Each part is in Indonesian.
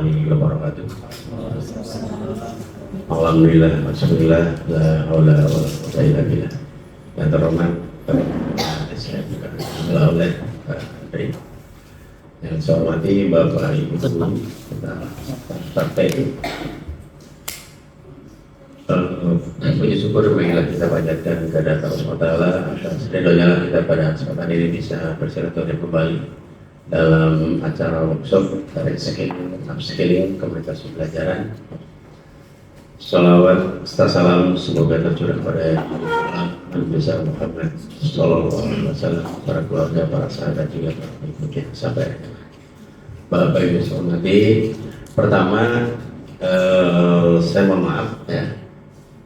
warahmatullahi wabarakatuh. Alhamdulillah, Bismillah, la haula wa la quwwata illa billah. Yang terhormat, yang saya hormati Bapak Ibu partai, puji syukur marilah kita panjatkan kepada Allah SWT atas ridhonya kita pada kesempatan ini bisa bersilaturahmi kembali dalam acara workshop upskilling komunitas pembelajaran. Salawat serta salam semoga tercurah pada Nabi besar Muhammad Sallallahu Alaihi Wasallam, para keluarga, para sahabat juga para pengikutnya sampai. Bapak Ibu hormati, pertama saya mohon maaf ya,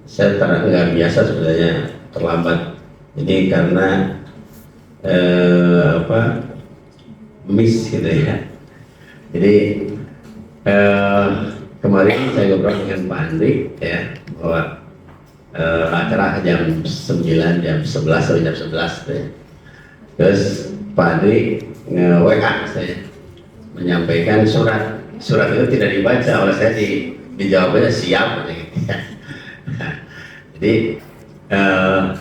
saya nggak biasa sebenarnya terlambat. Ini karena miss gitu ya. Jadi kemarin saya ngobrol dengan Pak Andri ya bahwa acara jam 9, jam 11 atau jam 11 ya. Terus Pak Andri nge-WA saya menyampaikan surat itu tidak dibaca oleh saya, dijawabnya siap gitu ya. Jadi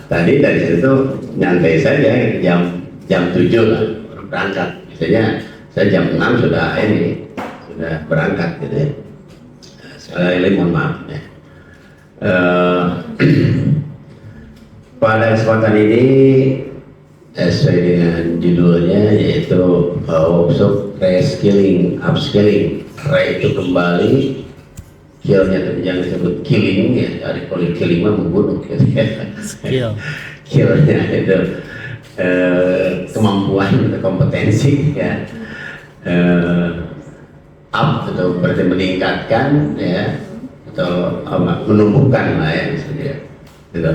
tadi dari situ nyantai saja jam 7 lah baru berangkat. Biasanya saya jam 6 sudah berangkat gitu ya. Sekali lagi mohon maaf ya. Pada kesempatan ini sesuai dengan judulnya yaitu workshop reskilling, upskilling. Itu kembali, skillnya tapi jangan disebut killing ya, dari killing mah membunuh gitu ya. Skillnya itu kemampuan atau kompetensi ya. Up atau berarti meningkatkan ya, atau menumbuhkan lah ya misalnya gitu.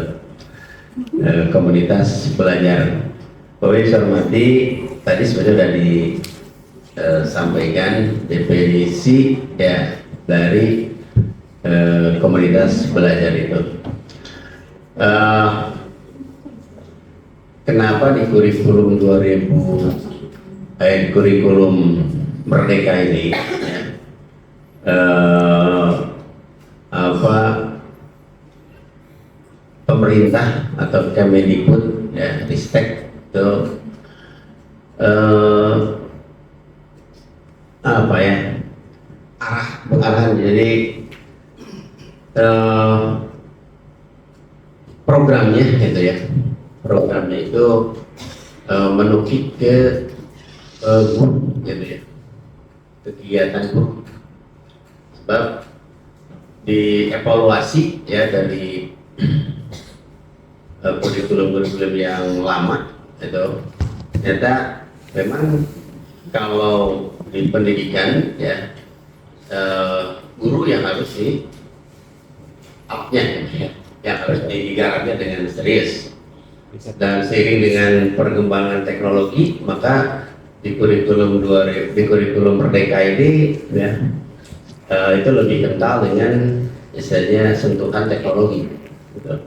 Komunitas belajar. Bapak saya hormati, tadi sebenarnya sudah disampaikan definisi ya dari komunitas belajar itu. Kenapa di kurikulum kurikulum Merdeka ini ya, pemerintah atau Kemendikbud ya, Ristek itu pengarahan jadi programnya gitu ya, programnya itu menukik ke guru gitu ya, kegiatan guru, sebab dievaluasi ya dari kurikulum yang lama itu ternyata memang kalau di pendidikan ya guru yang harus di up-nya ya, yang harus digarapnya dengan serius, dan seiring dengan perkembangan teknologi maka di kurikulum Merdeka ini ya, itu lebih kental dengan misalnya sentuhan teknologi gitu.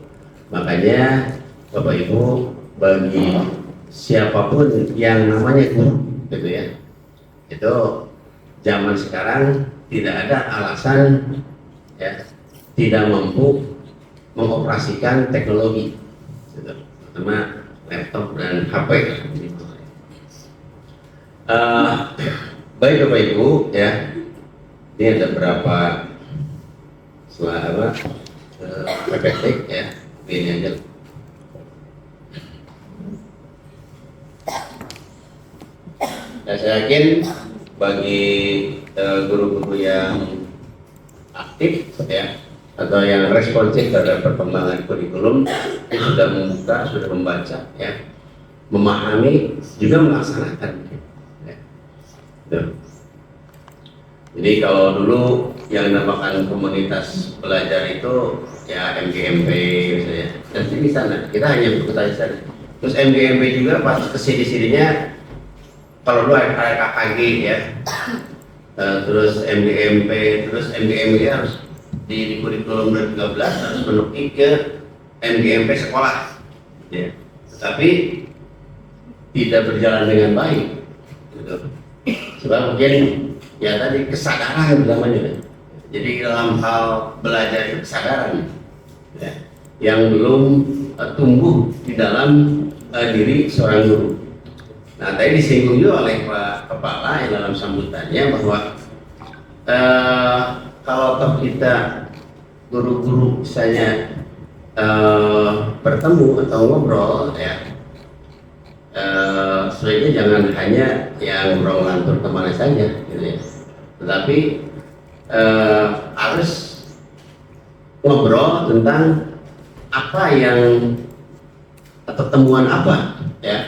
Makanya Bapak Ibu, bagi siapapun yang namanya guru gitu ya, itu zaman sekarang tidak ada alasan ya tidak mampu mengoperasikan teknologi gitu, terutama laptop dan HP gitu. Baik Bapak Ibu ya, ini ada beberapa PPT ya, ini aja. Dan saya yakin bagi guru-guru yang aktif ya atau yang responsif terhadap perkembangan kurikulum itu sudah membuka, sudah membaca ya, memahami juga melaksanakan ya. Jadi kalau dulu yang dinamakan komunitas belajar itu ya MGMP misalnya, dan di sana kita hanya ikut saja. Terus MGMP juga pas kesini-sininya kalau dulu ada KKG ya, terus MGMP, terus MGMP harus di kurikulum 2013 harus menukik ke MGMP sekolah ya. Tetapi tidak berjalan dengan baik gitu. Sebab mungkin ya tadi kesadaran namanya. Jadi dalam hal belajar itu kesadaran ya, yang belum tumbuh di dalam diri seorang guru. Nah, tadi disinggung juga oleh Pak Kepala yang dalam sambutannya bahwa kalau kita guru-guru misalnya bertemu atau ngobrol ya, sebaiknya jangan hanya yang ngobrol lantur kemana saja gitu ya, tetapi harus ngobrol tentang apa yang atau temuan apa ya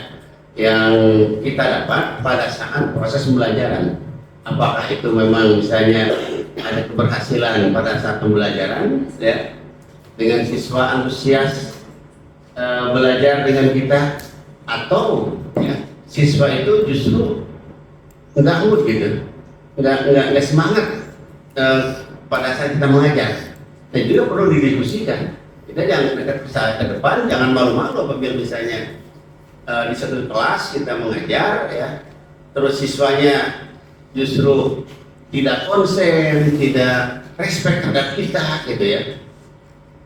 yang kita dapat pada saat proses pembelajaran. Apakah itu memang misalnya ada keberhasilan pada saat pembelajaran ya, dengan siswa antusias belajar dengan kita, atau ya, siswa itu justru nggak mood gitu, nggak semangat pada saat kita mengajar. Dan juga perlu didiskusikan. Kita jangan ke depan, jangan malu-malu apabila misalnya di satu kelas kita mengajar ya, terus siswanya justru tidak konsen, tidak respect terhadap kita gitu ya.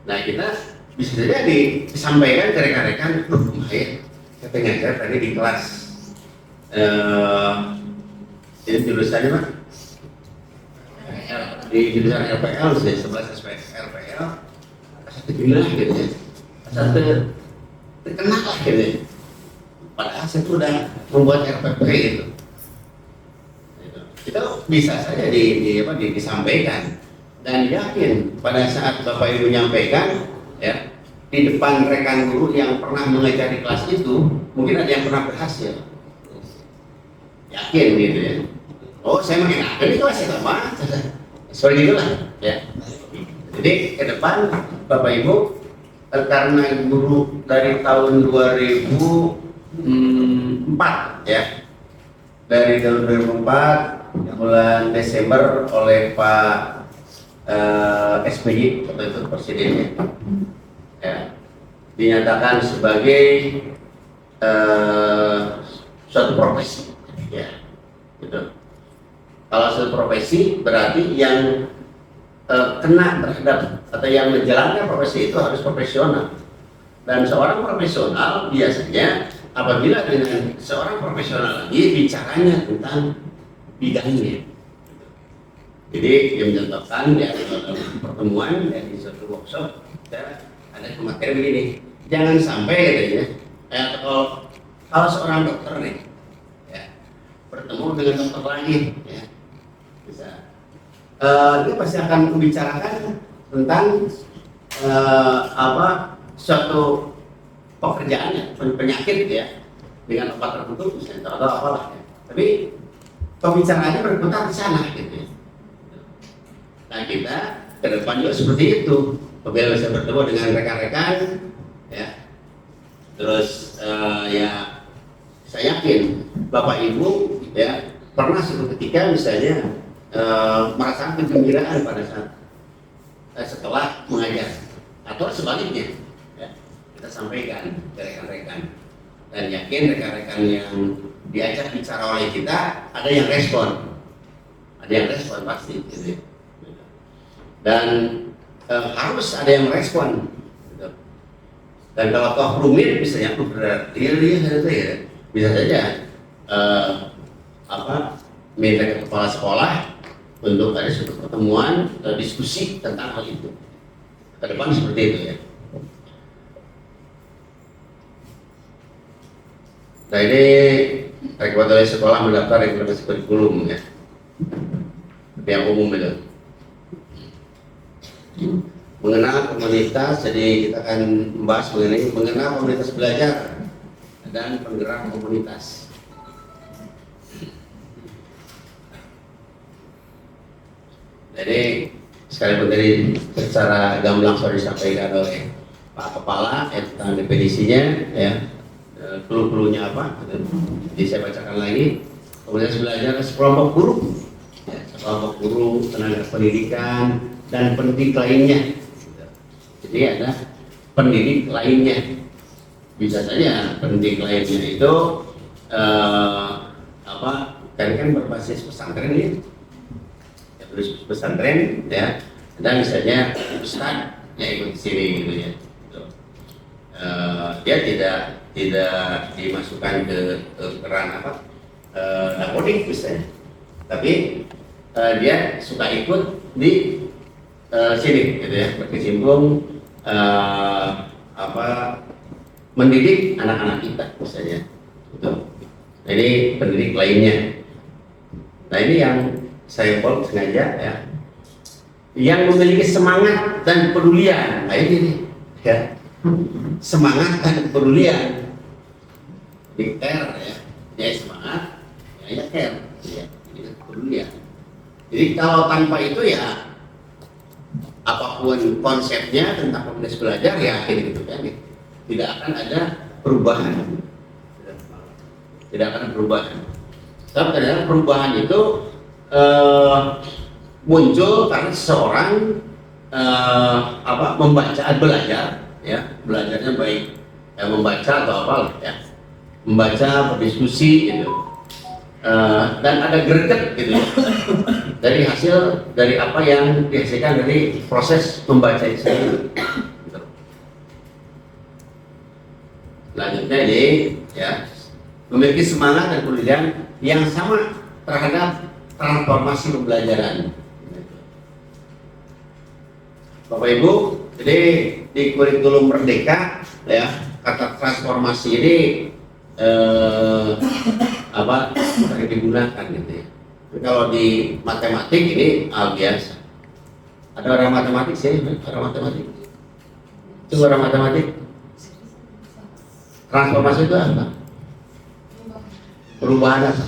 Nah, kita bisa saja disampaikan ke rekan-rekan, kita ngajar tadi di kelas ini jurusannya Pak? Di jurusan RPL, 11 SPS RPL, satu gila gitu ya, satu terkenal lah gitu ya. Padahal saya sudah membuat RPP itu. Itu bisa saja disampaikan, dan yakin pada saat Bapak Ibu menyampaikan ya, di depan rekan guru yang pernah mengajar di kelas itu, mungkin ada yang pernah berhasil. Yakin gitu ya. Oh, saya mengenakan di kelas itu apa? Seperti itulah ya. Jadi ke depan Bapak Ibu, karena guru dari tahun 2004 ya, dari tahun 2004 bulan Desember oleh Pak SBY waktu itu presidennya ya, dinyatakan sebagai suatu profesi ya gitu. Kalau suatu profesi berarti yang kena terhadap atau yang menjalankan profesi itu harus profesional, dan seorang profesional biasanya apabila dengan seorang profesional lagi bicaranya tentang bidangnya. Jadi yang mencontohkan ya, dalam pertemuan ya, di suatu workshop kita ada materi begini, jangan sampai katanya kalau seorang dokter nih ya, bertemu dengan dokter lain ya, bisa dia pasti akan membicarakan tentang suatu pekerjaannya, penyakit ya, dengan obat tertentu misalnya atau apalah ya. Tapi pembicaraannya berputar di sana gitu ya. Nah, kita ke depan juga seperti itu. Apabila bisa bertemu dengan rekan-rekan ya, terus ya saya yakin Bapak Ibu ya pernah suatu ketika misalnya merasakan kegembiraan pada saat setelah mengajar, atau sebaliknya ya, kita sampaikan ke rekan-rekan, dan yakin rekan-rekan yang diajak bicara oleh kita ada yang respon pasti gitu. Dan harus ada yang merespon gitu. Dan kalau toh rumit misalnya berarti ya, bisa saja minta ke kepala sekolah untuk ada suatu pertemuan diskusi tentang hal itu ke depan seperti itu ya. Nah, ini rekomendasi sekolah mendaftar implementasi kurikulum ya, yang umum itu mengenal komunitas. Jadi kita akan membahas mengenai mengenal komunitas belajar dan penggerak komunitas. Jadi sekalipun tadi secara gamblang sudah disampaikan oleh Pak Kepala tentang definisinya ya, clue-cluenya apa gitu. Jadi saya bacakan lagi. Komunitas belajar sekelompok guru ya, sekelompok guru, tenaga pendidikan dan pendidik lainnya. Jadi ada pendidik lainnya, bisa saja pendidik lainnya itu kan berbasis pesantren ya, pesantren ya, dan misalnya ustaz yang ikut sini gitu ya. Dia tidak dimasukkan ke ranah apa narkotik misalnya, tapi dia suka ikut di sini gitu ya, berkecimpung mendidik anak-anak kita misalnya gitu. Nah, ini pendidik lainnya. Nah, ini yang saya buat sengaja ya, yang memiliki semangat dan kepedulian. Nah, ini nih ya, semangat dan kepedulian di care ya, dia semangat ya care ya, ini kepedulian. Jadi kalau tanpa itu ya apapun konsepnya tentang komunitas belajar ya akhirnya gitu kan, tidak akan ada perubahan, tidak akan perubahan. Tapi kadang perubahan itu muncul karena seseorang belajar ya, belajarnya baik ya, membaca atau apalah ya, membaca, berdiskusi gitu, dan ada greget gitu ya, dari hasil dari apa yang dihasilkan dari proses membaca itu sendiri. Selanjutnya ini ya, memiliki semangat dan kepedulian yang sama terhadap transformasi pembelajaran. Bapak Ibu, jadi di kurikulum Merdeka ya, kata transformasi ini sering digunakan gitu ya. Tapi kalau di matematik ini biasa. Ada orang matematik sih, orang matematik. Coba orang matematik. Transformasi itu apa? Perubahan apa?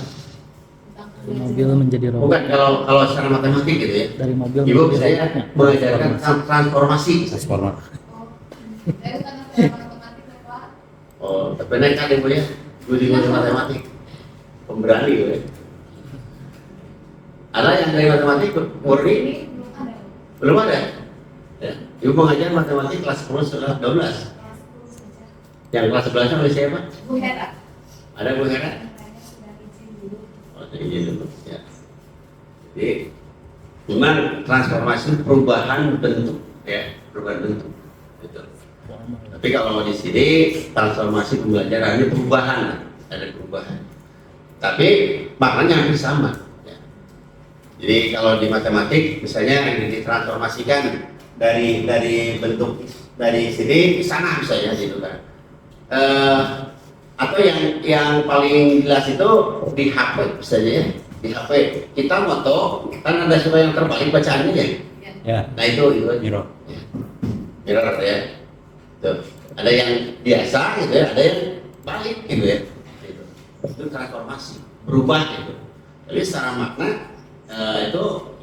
Mobil menjadi robot. Bukan, kalau secara matematik gitu ya. Dari mobil Ibu bisa menjadi ya robotnya. mengajarkan transformasi. Oh, tapi nekat ibu ya. Ibu di matematik. Pemberani ibu ya. Ada yang dari matematik murni? Belum ada. Ya. Ibu mengajar matematik kelas 10 setelah 12. Yang kelas 11 oleh siapa? Bu Hera. Ada Bu Hera? Oh, izin dulu ya. Jadi memang transformasi perubahan bentuk ya, perubahan bentuk. Gitu. Tapi kalau di sini transformasi pembelajaran ini perubahan, ada perubahan. Tapi maknanya hampir sama. Ya. Jadi kalau di matematik misalnya ini ditransformasikan dari bentuk dari sini ke sana misalnya gitu kan. Atau yang paling jelas itu di HP misalnya ya. Di HP kita foto kan ada sesuatu yang terbalik bacaannya ya. Ya. Nah itu Mirror. mirror ya. Tuh. Ada yang biasa gitu ya, ada yang balik gitu ya. Gitu. Itu transformasi, berubah gitu. Jadi secara makna itu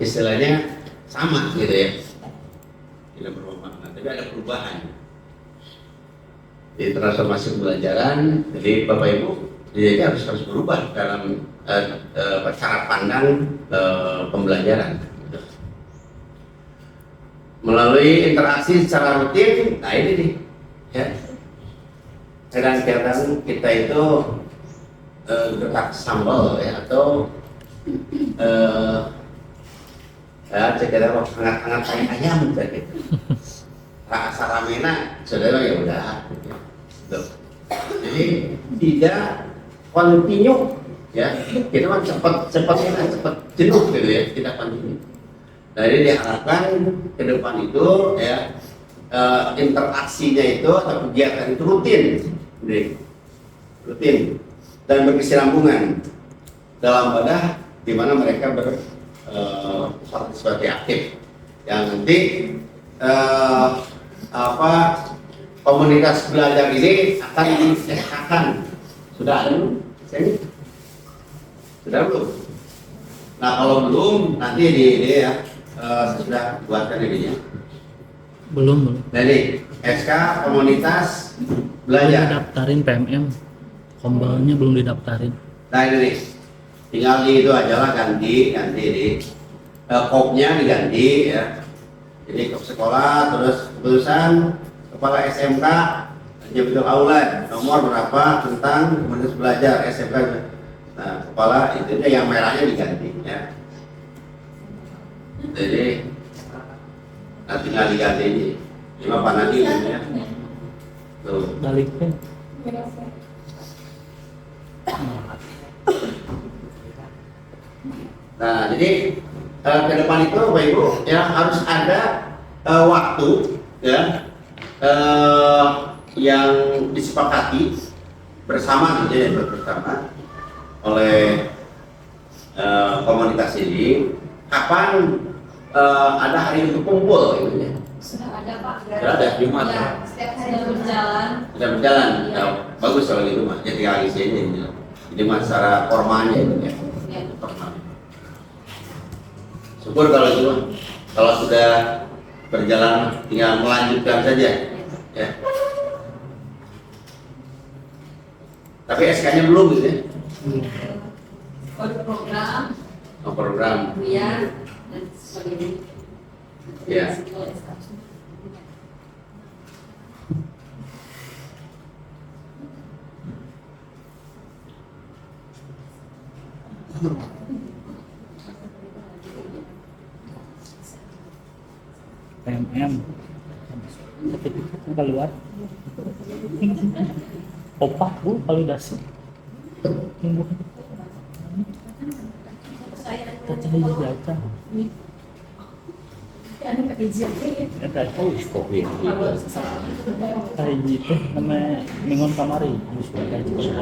istilahnya sama gitu ya. Tidak berubah makna, tapi ada perubahan. Di transformasi pembelajaran, jadi Bapak Ibu jadi harus berubah dalam cara pandang pembelajaran. Melalui interaksi secara rutin, nah ini nih, ya. Kadang-kadang kita itu gerak sambal ya, atau sekedar hangat-hangat kayak ayam gitu. Rasa ramena, saudara ya udah. Jadi tidak kontinu ya, kita kan cepat jenuh gitu ya, tidak kontinu. Nah ini diharapkan ke depan itu ya, interaksinya itu atau kegiatan itu rutin dan berkesinambungan dalam wadah di mana mereka berpartisipasi aktif yang nanti komunitas belajar ini akan disesuaikan. Sudah ada belum? Sudah belum? Nah kalau belum nanti saya sudah buatkan ininya. Belum. Jadi SK komunitas Belum belajar. didaftarin PMM. Kombalnya belum didaftarin. Nah ini nih, tinggal di itu aja lah, ganti ini. Kopnya diganti ya. Jadi kop sekolah, terus keputusan kepala SMK Jabidul Aulad nomor berapa tentang komunitas belajar SMK. Nah kepala itu yang merahnya diganti ya. Jadi tinggal diganti ini. Cuma apa nanti ya? Tuh. Baliknya. Nah, jadi ke depan itu Bapak Ibu ya harus ada waktu ya yang disepakati bersama gitu ya, bersama oleh komunitas ini kapan ada hari untuk kumpul gitu ya. Sudah ada Pak. Sudah ada Jumat. Ya, setiap hari berjalan. Sudah berjalan. Iya. Ya, bagus kalau gitu Mas. Jadi tinggal isi ini. Jadi Mas secara formalnya itu ya. Ya. Formal. Syukur kalau itu Mas. Kalau sudah berjalan tinggal melanjutkan saja ya. Tapi SK-nya belum gitu ya. Kode program, Program. kuliah dan sebagainya. Ya. PMM. Keluar. Opak bu validasi. Tunggu. Kita cari aja. Ada kopi. Kayak gitu namanya Mingon Kamari. Kayak gitu.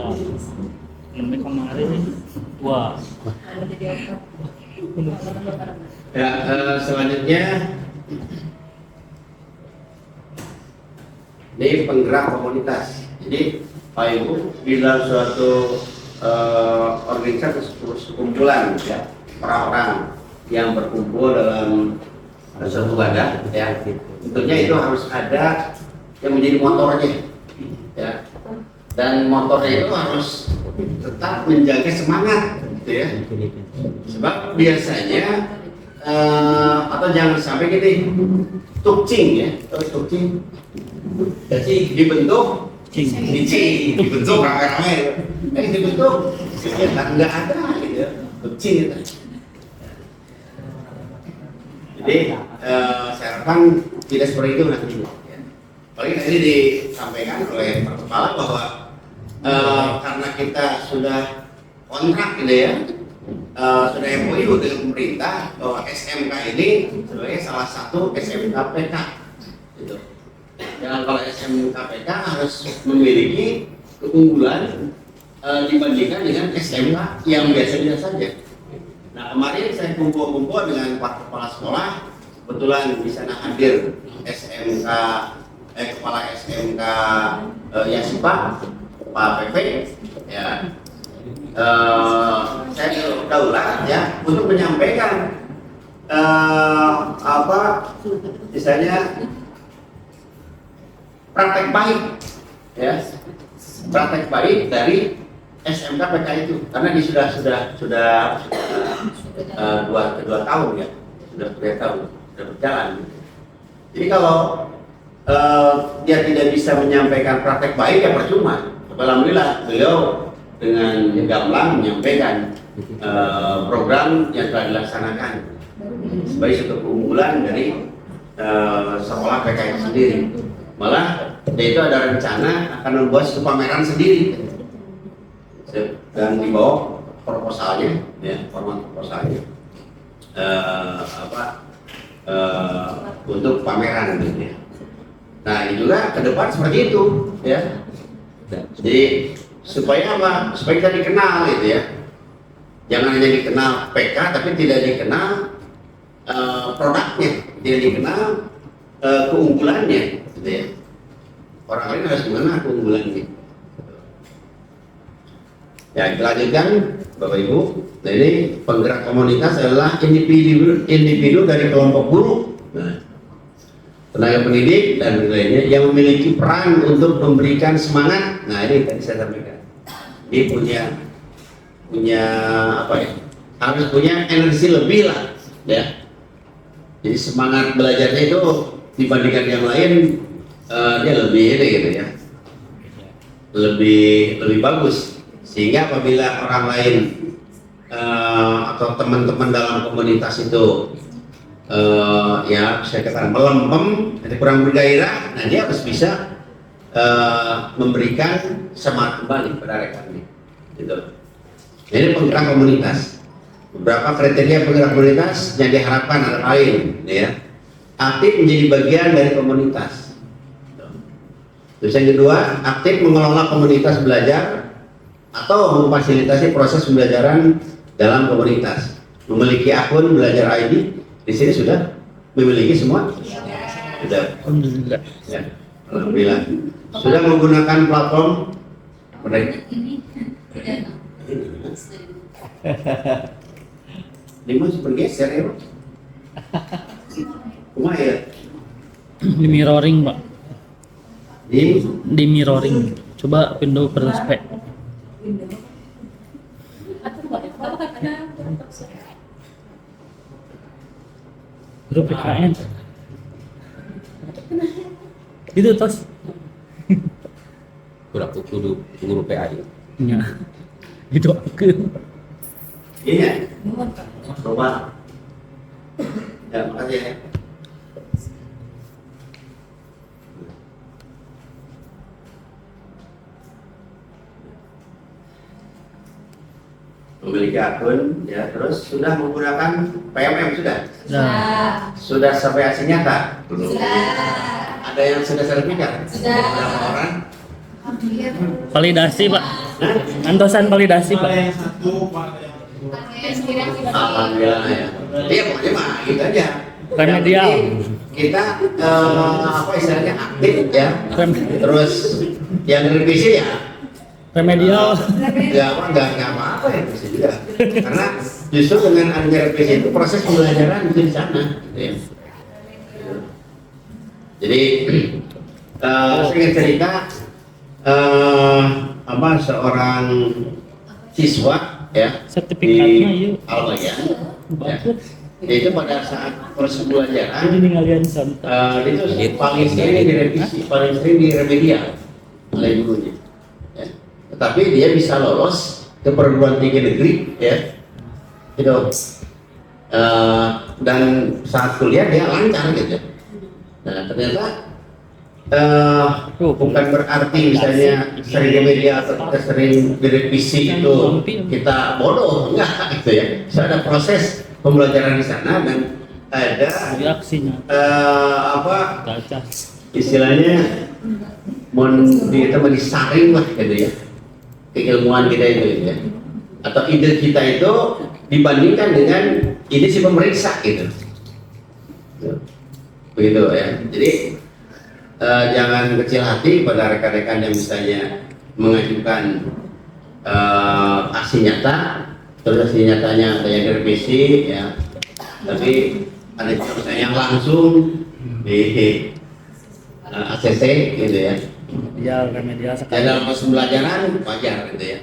Namanya Kamari. Wah. Ya, selanjutnya ini penggerak komunitas. Jadi Pak Ibu bila suatu organisasi sekumpulan ya orang-orang yang berkumpul dalam suatu wadah ya tentunya itu harus ada yang menjadi motornya ya dan motornya itu harus tetap menjaga semangat gitu ya sebab biasanya atau jangan sampai gini tukcing ya tukcing jadi dibentuk dibentuk rame-rame dibentuk nggak ada gitu ya tukcing gitu. Jadi saya harapkan tidak seperti itu nanti. Apalagi tadi disampaikan oleh Pak Kepala bahwa karena kita sudah kontrak gitu ya, sudah MOU dengan pemerintah bahwa SMK ini sebagai salah satu SMK PK. Gitu. Dan kalau SMK PK harus memiliki keunggulan dibandingkan dengan SMK yang biasa-biasa saja. Nah kemarin saya kumpul-kumpul dengan Pak Kepala Sekolah, kebetulan di sana hadir SMK, Kepala SMK Yasipa, Pak PP, ya. Saya daulah ya untuk menyampaikan misalnya praktek baik, ya, praktek baik dari SMK PK itu karena dia sudah 2 tahun ya sudah 3 tahun sudah berjalan. Jadi kalau dia tidak bisa menyampaikan praktek baik ya percuma. Alhamdulillah beliau dengan gamblang menyampaikan program yang telah dilaksanakan sebagai satu keunggulan dari sekolah PK itu sendiri. Malah dia itu ada rencana akan membuat satu pameran sendiri. Dan di bawah proposalnya, ya, format proposalnya, untuk pameran gitu ya. Nah ini juga ke depan seperti itu, ya. Jadi supaya apa? Supaya kita dikenal gitu ya. Jangan hanya dikenal PK, tapi tidak dikenal produknya, tidak dikenal keunggulannya, gitu ya. Orang lain harus mengenal keunggulannya. Ya, kita lanjutkan Bapak Ibu. Nah, ini penggerak komunitas adalah individu dari kelompok guru, tenaga pendidik dan lainnya yang memiliki peran untuk memberikan semangat. Nah, ini tadi saya sampaikan. Dia punya apa ya? Harus punya energi lebih lah, ya. Jadi semangat belajarnya itu dibandingkan yang lain dia lebih ini gitu ya. Lebih bagus. Sehingga apabila orang lain atau teman-teman dalam komunitas itu ya saya katakan melempem, jadi kurang bergairah, nah dia harus bisa memberikan semangat kembali pada rekannya. Gitu. Ini penggerak komunitas. Beberapa kriteria penggerak komunitas yang diharapkan antara lain, ya, aktif menjadi bagian dari komunitas. Terus yang kedua, aktif mengelola komunitas belajar atau memfasilitasi proses pembelajaran dalam komunitas. Memiliki akun belajar ID, di sini sudah memiliki semua? Sudah. Alhamdulillah. Ya. Alhamdulillah. Sudah menggunakan platform mereka. Ini tidak. Ini masih bergeser ya, Pak? Kumaha ya? Di mirroring, Pak. Ini Di mirroring. Coba pindah ke spek. Grup PKN. Itu tos. Kurang kudu guru PAI. Ya. Itu aku. ya. Coba. Ya, makasih ya. Memiliki akun, ya, terus sudah menggunakan PMM Nah, sudah sampai hasil nyata. Sudah. Ada yang sudah sertifikat? Sudah. Berapa orang? validasi, Pak. Antosan validasi, Pak. Alhamdulillah ya. Iya pokoknya mah gitu aja. Remedial. Yang penting kita apa istilahnya aktif ya. Terus yang revisi ya. Remedial. Nggak apa-apa ya bisa juga. Karena justru dengan adanya revisi itu proses pembelajaran itu di sana. Gitu ya. Jadi saya ingin cerita apa seorang siswa ya Sertifikatnya di yuk. Albayan ya. Bagus. Itu pada saat proses Jadi pembelajaran ninggalin santai. itu paling sering direvisi, paling sering diremedial oleh gurunya. Ya. Tetapi dia bisa lolos ke perguruan tinggi negeri, ya, gitu. Dan saat kuliah dia lancar gitu. Nah ternyata bukan berarti misalnya sering remedial atau kita sering direvisi itu kita bodoh, enggak gitu ya. So, ada proses pembelajaran di sana dan ada Reaksinya. apa Kaca. istilahnya disaring lah gitu ya keilmuan kita itu ya, atau ide kita itu dibandingkan dengan ide si pemeriksa gitu. Begitu ya. Jadi jangan kecil hati pada rekan-rekan yang misalnya mengajukan aksi nyata, terus aksi nyatanya ada yang direvisi ya, tapi ada juga misalnya yang langsung di ACC gitu ya. Remedial Ya sekali. dalam proses pembelajaran wajar gitu ya.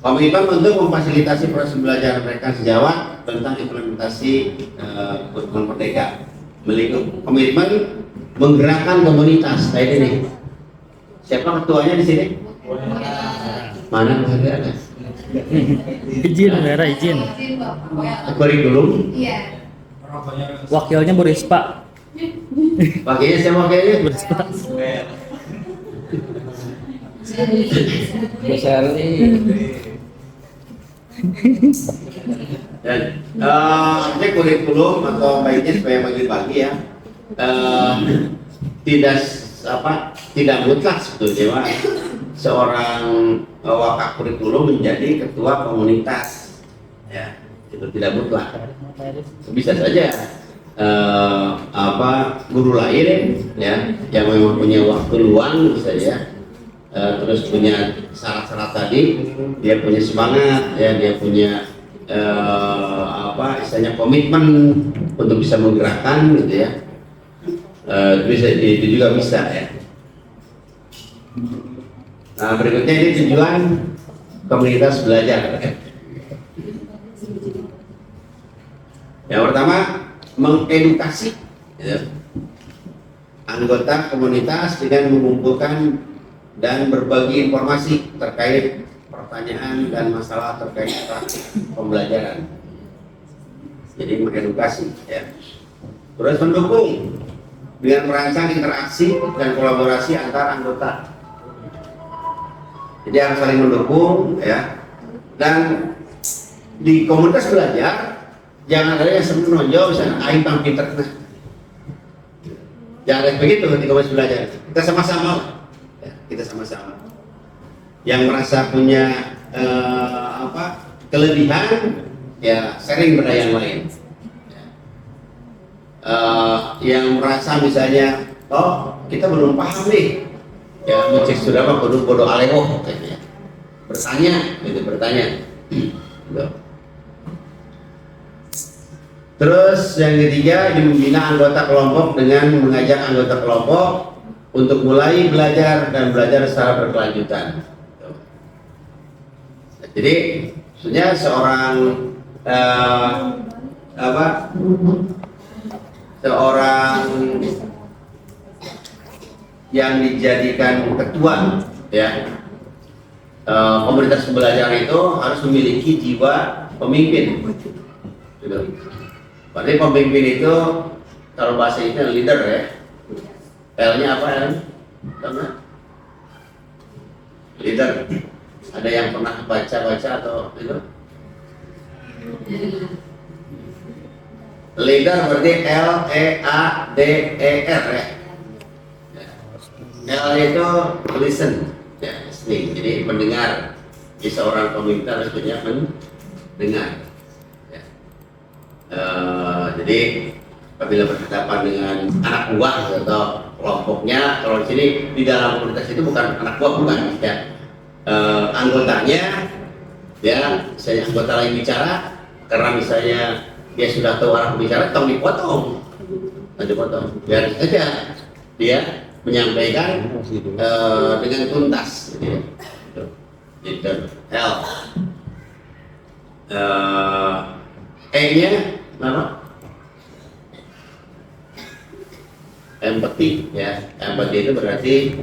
Komitmen untuk memfasilitasi proses pembelajaran mereka sejawat tentang implementasi kurikulum Merdeka. Memiliki komitmen menggerakkan komunitas. Nah ini siapa ketuanya di sini? Mana ada? Izin, Vera izin. Kurikulum. Iya. Wakilnya Bu Rispa. Wakilnya siapa wakilnya? Bu Rispa. Bu Sherly. Dan ini kurikulum atau baiknya supaya bagi-bagi ya, tidak mutlak sebetulnya Pak, seorang wakil kurikulum menjadi ketua komunitas ya, itu tidak mutlak. Bisa saja guru lain ya yang memang punya waktu luang bisa ya, terus punya syarat-syarat tadi, dia punya semangat ya, dia punya istilahnya komitmen untuk bisa menggerakkan gitu ya, bisa itu juga bisa ya. Nah berikutnya ini tujuan komunitas belajar. Yang pertama mengedukasi ya, anggota komunitas dengan mengumpulkan dan berbagi informasi terkait pertanyaan dan masalah terkait praktik pembelajaran. jadi mengedukasi ya. Terus mendukung dengan merancang interaksi dan kolaborasi antar anggota. Jadi harus saling mendukung ya. Dan di komunitas belajar jangan ada yang menonjol misalnya aing pang pinter. Jangan ada begitu di komunitas belajar. Kita sama-sama ya, kita sama-sama. Yang merasa punya kelebihan ya sharing pada yang lain. Yang merasa misalnya kita belum paham nih ya mencek sudah apa bodoh alewo katanya bertanya gitu. Terus yang ketiga membina anggota kelompok dengan mengajak anggota kelompok untuk mulai belajar dan belajar secara berkelanjutan. Jadi sebenarnya seorang yang dijadikan ketua ya komunitas pembelajaran itu harus memiliki jiwa pemimpin gitu. Berarti pemimpin itu kalau bahasa itu leader ya. L-nya apa ya? Leader. Ada yang pernah baca atau itu? Leader berarti L-E-A-D-E-R ya. L itu listen, ya, listening. Jadi mendengar. Jadi seorang pemimpin harus punya mendengar. Ya. Jadi apabila berhadapan dengan anak buah atau kelompoknya, kalau di sini di dalam komunitas itu bukan anak buah bukan ya. Anggotanya ya misalnya anggota lain bicara karena misalnya dia sudah tahu arah pembicara tolong dipotong biar saja dia menyampaikan dengan tuntas gitu. L E-nya apa? Empati ya. Empati itu berarti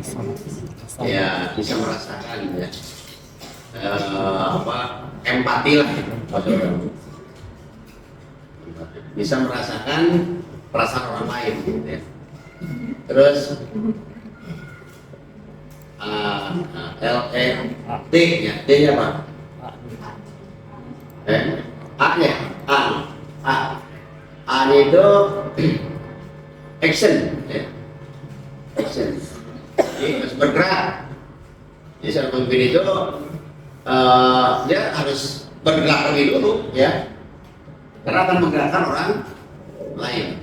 ya bisa merasakan ya empati lah bisa merasakan perasaan orang lain gitu ya. Terus L-E-T nya T nya apa? A nya A nya itu action ya. Action. Jadi harus bergerak. Jadi seorang pemimpin itu dia harus bergerak lebih dulu ya, karena akan menggerakkan orang lain.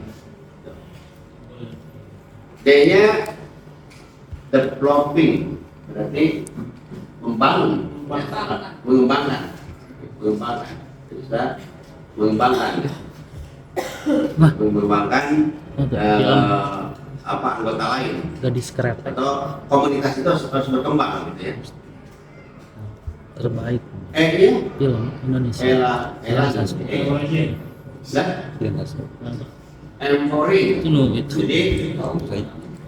D-nya developing berarti membangun, mengembangkan, bisa mengembangkan anggota lain Gadis kreatif atau komunitas itu harus berkembang gitu ya. terbaik E-nya film Indonesia. empowering. Itu Jadi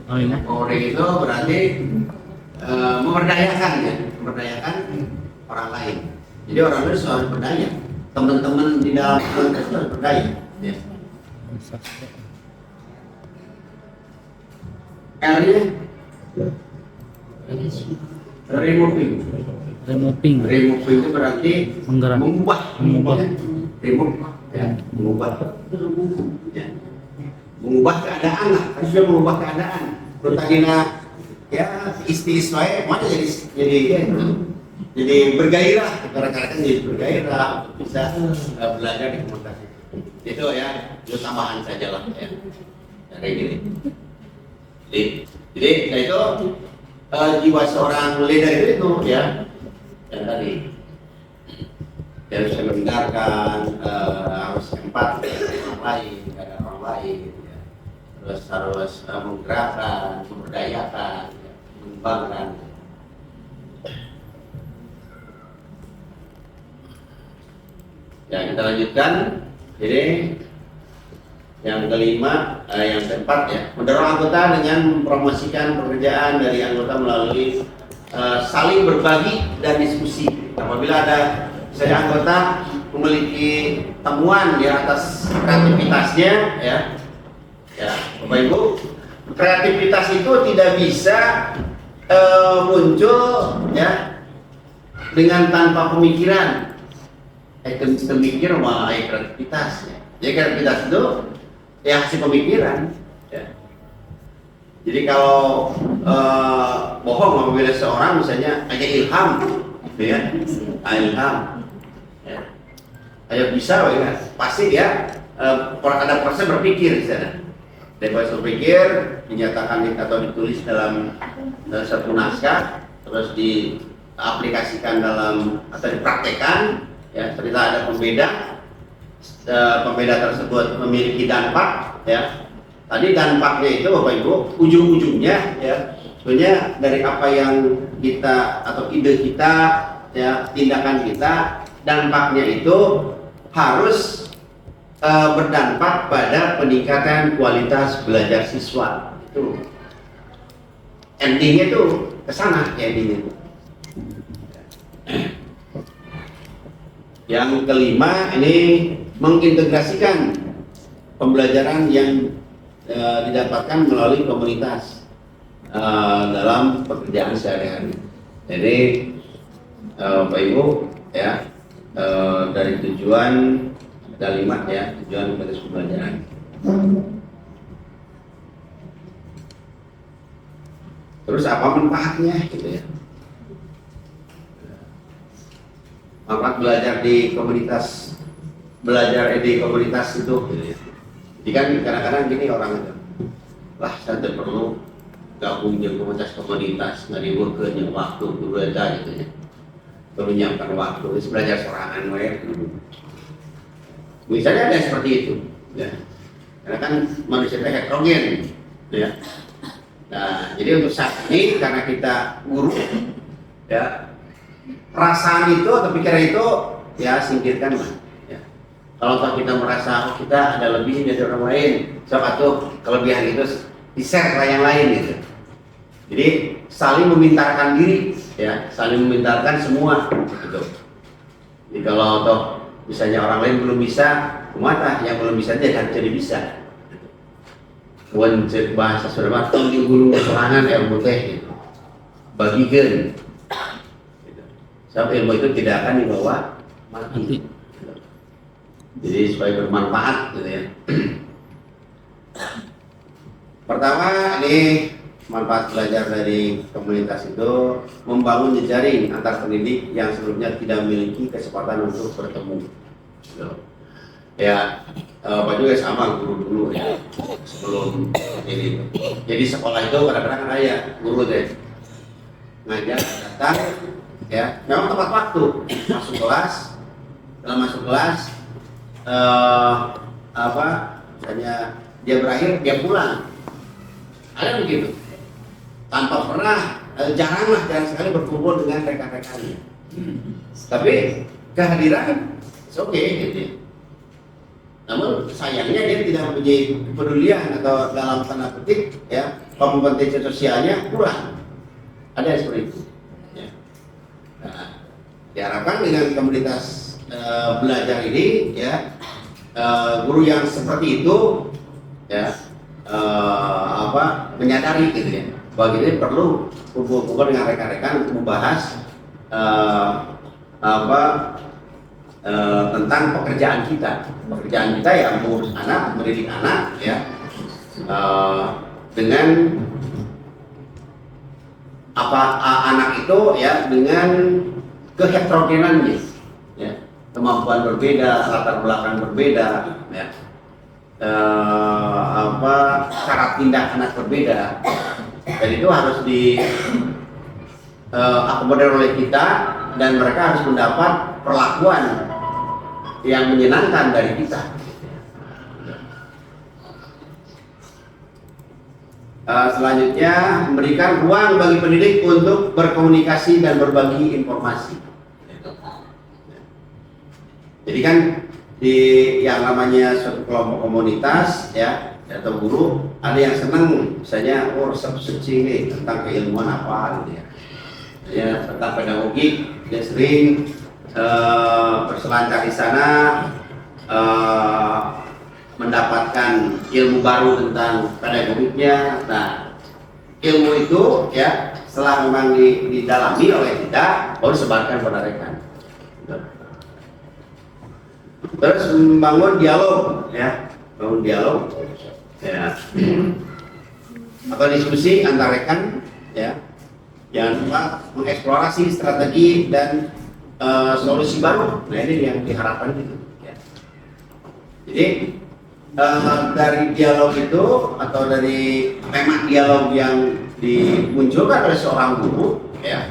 empowering itu berarti memberdayakan ya, memberdayakan orang lain. Jadi orang lain harus berdaya, teman-teman di dalam komunitas itu harus berdaya ya. R-nya removing itu berarti mengubah ya, mengubah keadaan lah, kan sudah mengubah keadaan. Pertanyaan ya istilah mana jadi bergairah, kadang-kadang jadi bergairah untuk bisa belajar di komunitas itu ya. Itu tambahan saja lah ya kayak gini. Jadi nah itu jiwa seorang leader itu ya yang tadi dia harus mendengarkan, harus empati dengan orang lain, kepada orang lain ya. Terus harus menggerakkan, memberdayakan ya, mengembangkan. Ya kita lanjutkan. Jadi yang kelima, yang keempat ya, mendorong anggota dengan mempromosikan pekerjaan dari anggota melalui saling berbagi dan diskusi. Apabila ada misalnya anggota memiliki temuan di atas kreativitasnya, ya, Bapak Ibu. Kreativitas itu tidak bisa muncul, ya, dengan tanpa pemikiran. Kita mikir wah kreativitas, ya. Jadi kreativitas itu ya hasil pemikiran, ya. Jadi kalau bohong apabila seorang misalnya hanya ilham, gitu ya, ilham, ya. Ayo bisa, ya, pasti ya ada proses berpikir di sana. Dari proses berpikir dinyatakan atau ditulis dalam satu naskah, terus diaplikasikan dalam atau dipraktekkan, ya. Ternyata ada pembeda tersebut memiliki dampak, ya. Tadi dampaknya itu Bapak Ibu, ujung-ujungnya, ya, sebenarnya dari apa yang kita atau ide kita, ya, tindakan kita, dampaknya itu harus berdampak pada peningkatan kualitas belajar siswa. Itu endingnya itu ke sana, endingnya. Yang kelima ini mengintegrasikan pembelajaran yang didapatkan melalui komunitas dalam pekerjaan sehari-hari. Jadi Bapak Ibu, ya, dari tujuan ada 5, ya, tujuan komunitas pembelajaran. Terus apa manfaatnya, gitu ya? Manfaat belajar di komunitas, di komunitas itu, gitu ya. Jadi kan kadang-kadang gini orang itu, lah saya tidak perlu gabung di komunitas, nggak dibuatkan waktu dulu aja, gitu ya. Perlu nyiapkan waktu, belajar sorangan, misalnya ada seperti itu, ya. Karena kan manusia itu heterogen, ya. Nah, jadi untuk saat ini karena kita guru, ya, perasaan itu atau pikiran itu, ya, singkirkan lah. Ya. Kalau kita merasa kita ada lebih dari orang lain, suatu kelebihan itu di-share ke yang lain, gitu. Jadi saling memintarkan diri, ya, saling memintarkan semua, gitu. Jadi kalau toh misalnya orang lain belum bisa, kumata yang belum bisa dia akan jadi bisa. Bukan bahasa sudah matang di gunung serangan ilmu teh, gitu. Bagikan, gitu. Sebab ilmu itu tidak akan dibawa mati. Gitu. Jadi supaya bermanfaat, gitu ya. Pertama, ini manfaat belajar dari komunitas itu membangun jejaring antar pendidik yang sebelumnya tidak memiliki kesempatan untuk bertemu. Gitu. Ya, Pak juga sama guru dulu, ya, sebelum ini. Jadi sekolah itu kadang-kadang ada guru deh ngajar datang, ya, memang tepat waktu masuk kelas, setelah masuk kelas misalnya dia berakhir dia pulang, ada begitu. Tanpa pernah, jarang sekali berkumpul dengan rekan-rekannya. Tapi kehadiran, oke, gitu. Namun sayangnya dia tidak mempunyai kepedulian atau dalam tanda petik, ya, kompetensi sosialnya kurang. Ada yang seperti itu. Ya. Nah, diharapkan dengan komunitas belajar ini, ya, guru yang seperti itu, ya, menyadari, gitu ya, bahwa kita perlu kumpul-kumpul dengan rekan-rekan untuk membahas tentang pekerjaan kita yang mengurus anak, mendidik anak, ya, dengan anak itu, ya, dengan keheterogenannya, ya, kemampuan berbeda, latar belakang berbeda, ya, cara tindak anak berbeda, dan itu harus akomodir oleh kita, dan mereka harus mendapat perlakuan yang menyenangkan dari kita. Selanjutnya, memberikan ruang bagi pendidik untuk berkomunikasi dan berbagi informasi. Jadi kan di yang namanya suatu kelompok komunitas, ya, atau guru, ada yang senang misalnya resep suci tentang keilmuan apa, gitu ya. Ya, tentang pedagogik dia sering berselancar di sana, mendapatkan ilmu baru tentang pedagogiknya. Nah, ilmu itu ya setelah memang didalami oleh kita, baru sebarkan pada rekan. Terus membangun dialog, ya, bangun dialog, ya, atau diskusi antar rekan, ya, jangan lupa mengeksplorasi strategi dan solusi baru. Nah, ini yang diharapkan gitu. Ya. Jadi dari dialog itu atau dari tema dialog yang dimunculkan oleh seorang guru, ya,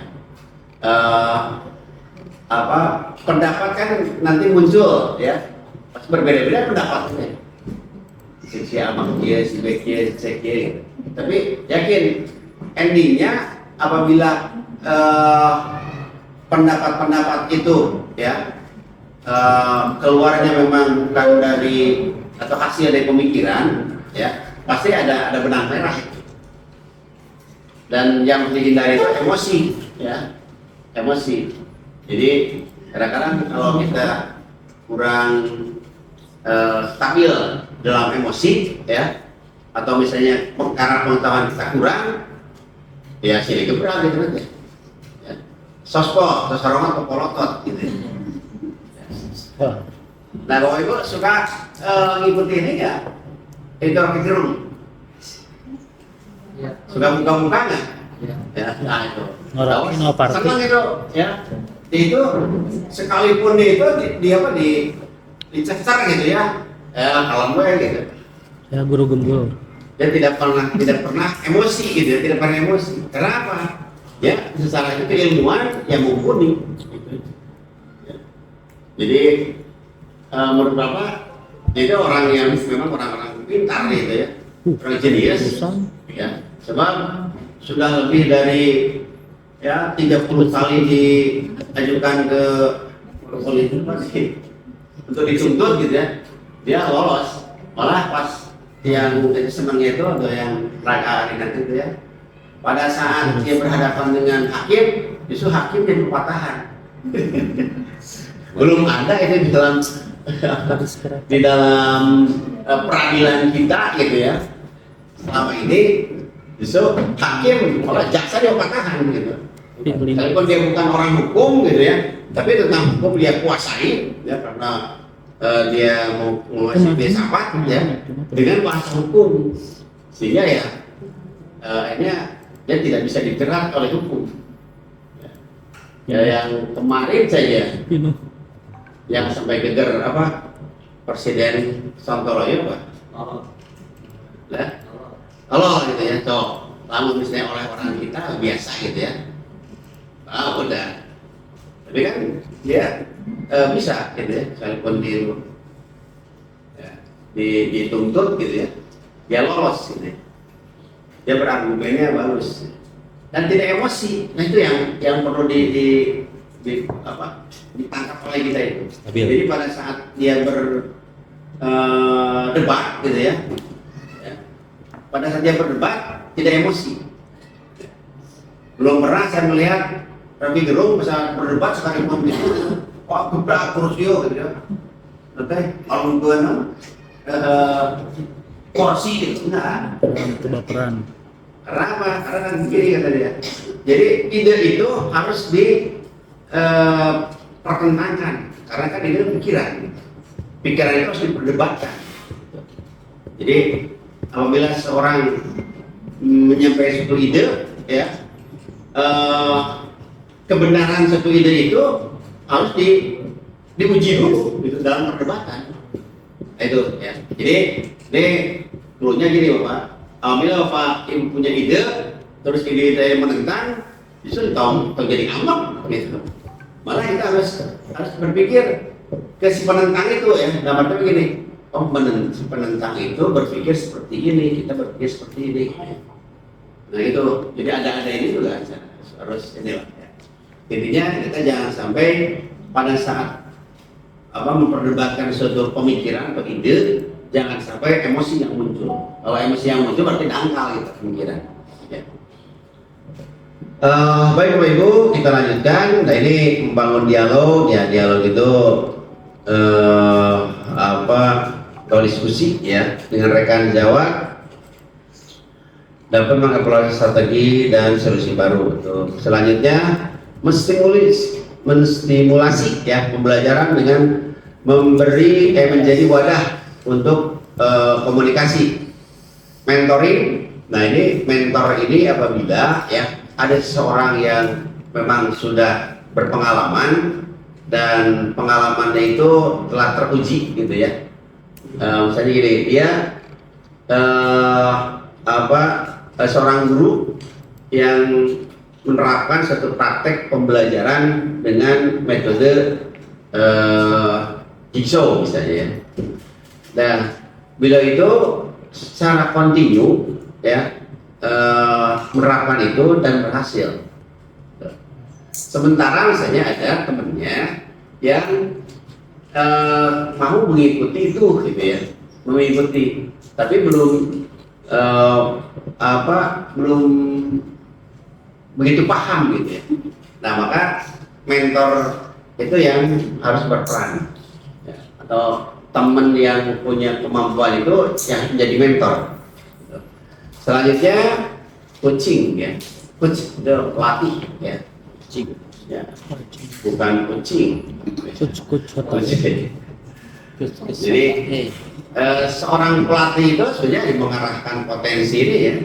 pendapat kan nanti muncul, ya, pasti berbeda-beda pendapatnya. Si abang dia, si B dia, si C dia, gitu. Tapi yakin endingnya apabila pendapat-pendapat itu, ya, keluarnya memang bukan dari atau hasil dari pemikiran, ya, pasti ada benang merah. Dan yang dihindari itu emosi, ya, emosi. Jadi kadang-kadang kalau kita kurang stabil dalam emosi, ya, atau misalnya karena pengetahuan kita kurang, ya sini gebrak gitu aja. Ya. Sospol, sosarongan atau polotot gitu. Wah, Nah, Bapak Ibu suka ngikuti ini ya? Interaksi room. Suka buka-buka nggak? Ya, nah itu. Ngorok inovatif. Senang itu, ya. Itu sekalipun itu dicecer gitu ya. Kalau gue gitu. ya guru gembul. Dia tidak pernah emosi gitu ya, tidak pernah emosi. Kenapa? Ya, secara itu ilmuwan yang mumpuni. Gitu. Ya. Jadi menurut Bapak itu orang yang memang orang-orang pintar gitu ya, orang jenius, ya. Sebab sudah lebih dari ya 30 kali diajukan ke polisi untuk dituntut gitu ya, dia lolos. Malah pas yang senangnya itu ada yang raga ringan itu ya, pada saat dia berhadapan dengan hakim, justru hakim jadi patahan. Belum ada itu di dalam peradilan kita gitu ya. Selama ini justru hakim malah jaksa dia patahan gitu. Sekalipun dia bukan orang hukum gitu ya, tapi tentang hukum dia kuasai ya, karena dia mau menguasai filsafat ya dengan bahasa hukum, sehingga ya akhirnya dia tidak bisa dijerat oleh hukum. Ya, yang kemarin saja yang sampai geger apa Presiden Sontoloyo Pak, lah, kalau gitu ya, lalu misalnya oleh orang kita biasa gitu ya, udah, tapi kan dia bisa gitu ya, sekalipun dituntut gitu ya, dia lolos gitu ya. Dia berargumennya bagus dan tidak emosi. Nah itu yang perlu ditangkap oleh kita itu. Jadi pada saat dia berdebat gitu ya, pada saat dia berdebat tidak emosi. Belum pernah saya melihat Rocky Gerung bisa berdebat sekalipun gitu, kok gebrak kursi gitu ya. Oke, kalau gue kursi gitu, enggak. Kebaperan. Karena apa? Karena kan begini kata dia. Jadi ide itu harus pertentangkan, karena kan ini pikiran. Pikiran itu harus diperdebatkan. Jadi apabila seorang menyampaikan suatu ide, ya, kebenaran suatu ide itu harus diuji dulu gitu, dalam perdebatan. Nah, itu ya. Jadi ini dulunya gini Bapak, apabila Bapak punya ide, terus ide yang menentang, justru tahu jadi ngambek gitu. Malah kita harus berpikir ke si penentang itu ya, dalam arti begini, si penentang itu berpikir seperti ini, kita berpikir seperti ini. Nah itu, jadi ada ini juga harus inilah ya. Intinya kita jangan sampai pada saat memperdebatkan suatu pemikiran atau ide, jangan sampai emosi yang muncul. Kalau emosi yang muncul berarti dangkal gitu pemikiran. Ya. Baik Bapak Ibu, kita lanjutkan. Nah ini membangun dialog, ya dialog itu kalau diskusi ya dengan rekan Jawa dapat mengevaluasi strategi dan solusi baru. Selanjutnya menstimulasi ya pembelajaran dengan menjadi wadah untuk komunikasi, mentoring. Nah ini mentor ini apabila ya ada seseorang yang memang sudah berpengalaman dan pengalamannya itu telah teruji gitu ya. Misalnya gini, dia seorang guru yang menerapkan satu praktek pembelajaran dengan metode jigsaw misalnya ya. Nah, bila itu secara kontinu ya menerapkan itu dan berhasil. Sementara misalnya ada temennya yang mau mengikuti itu gitu ya, mengikuti, tapi belum belum begitu paham gitu ya. Nah maka mentor itu yang harus berperan ya. Atau teman yang punya kemampuan itu yang menjadi mentor. Selanjutnya coaching ya, coach itu pelatih ya, coaching ya, bukan coaching. Jadi seorang pelatih itu sebenarnya mengarahkan potensi ini ya.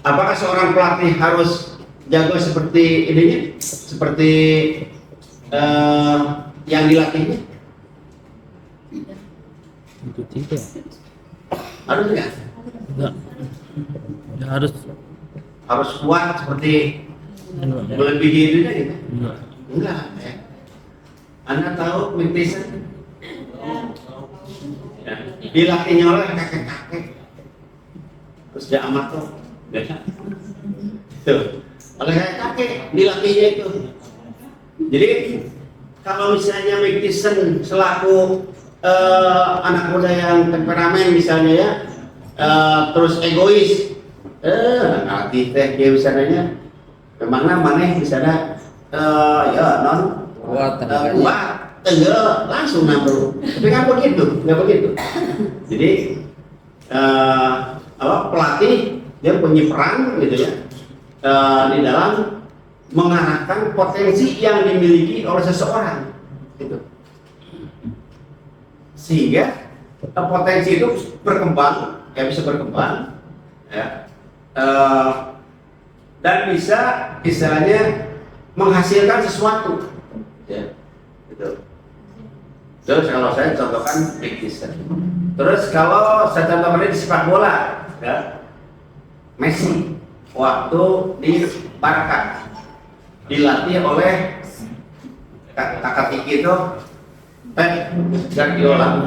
Apakah seorang pelatih harus jago seperti ininya, seperti yang dilatihnya? Itu tidak. Harus nggak? Enggak. Ya, harus Kuat seperti enggak. melebihi itu gitu? Enggak. Enggak ya. Anda tahu Mike Tyson? Ya. Dilatihnya oleh kakek-kakek. Terus dia amat tuh. Tuh. Oleh kakek dilatihnya itu. Jadi kalau misalnya Mike Tyson selaku anak muda yang temperamen misalnya ya, terus egois, nanti teh dia misalnya memangnya mana misalnya ya non kuat langsung nambah, tapi kan begitu, nggak begitu. Jadi pelatih dia punya peran gitu ya di dalam mengarahkan potensi yang dimiliki oleh seseorang gitu. Sehingga potensi itu berkembang, ya bisa berkembang, ya, dan bisa istilahnya menghasilkan sesuatu, ya, gitu. Terus kalau saya contohkan Mike Tyson. Terus kalau saya contohkan di sepak bola, ya, Messi waktu di Barca dilatih oleh kakak Tiki itu Pep Guardiola.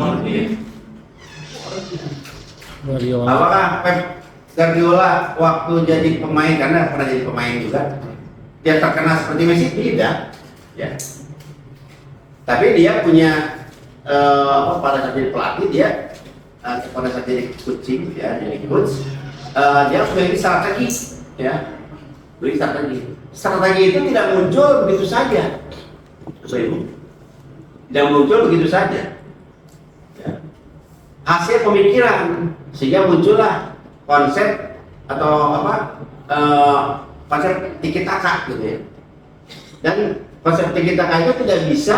Apakah Pep Guardiola waktu jadi pemain, karena pernah jadi pemain juga, dia terkenal seperti Messi? Tidak ya. Tapi dia punya pada saat jadi pelatih dia pada saat jadi coaching ya, jadi coach dia memiliki strategi ya, memiliki strategi. Strategi itu tidak muncul begitu saja, tidak muncul begitu saja ya. Hasil pemikiran, sehingga muncullah konsep atau konsep tiki taka gitu ya. Dan konsep tiki taka itu tidak bisa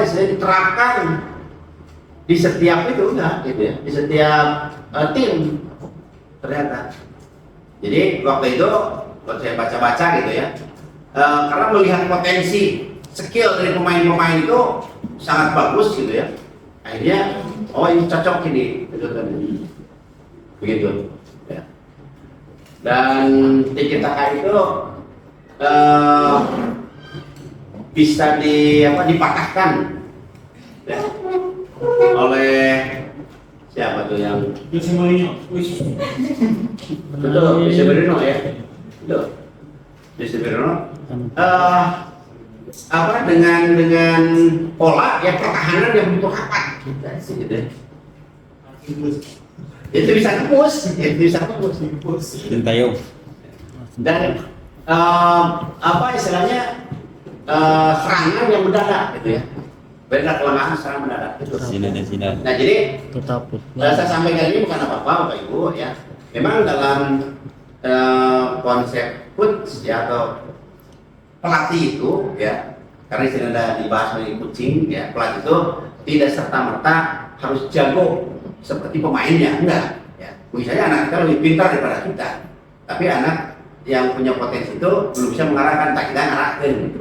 istilahnya diterapkan di setiap itu enggak gitu ya, di setiap tim ternyata. Jadi waktu itu waktu saya baca-baca gitu ya, karena melihat potensi skill dari pemain-pemain itu sangat bagus gitu ya, akhirnya ini cocok ini gitu kan, begitu ya. Dan tiki taka itu bisa dipatahkan ya, oleh siapa tuh yang Jose Mourinho. betul, Jose Mourinho ya, betul, Jose Mourinho dengan pola ya pertahanan yang begitu rapat gitu ya. Itu bisa tembus, itu bisa tembus. Sintayong. Dan apa istilahnya serangan yang mendadak gitu ya. Beda kelemahan serangan mendadak itu. Zidane. Nah jadi Tetap. saya sampaikan ini bukan apa-apa Bapak Ibu ya. Memang dalam konsep coach ya atau pelatih itu ya, karena istilah ada dibahas mengenai coaching ya, pelatih itu tidak serta-merta harus jago seperti pemainnya, enggak ya. Misalnya anak kita lebih pintar daripada kita, tapi anak yang punya potensi itu belum bisa mengarahkan, tak kita ngarahkan gitu.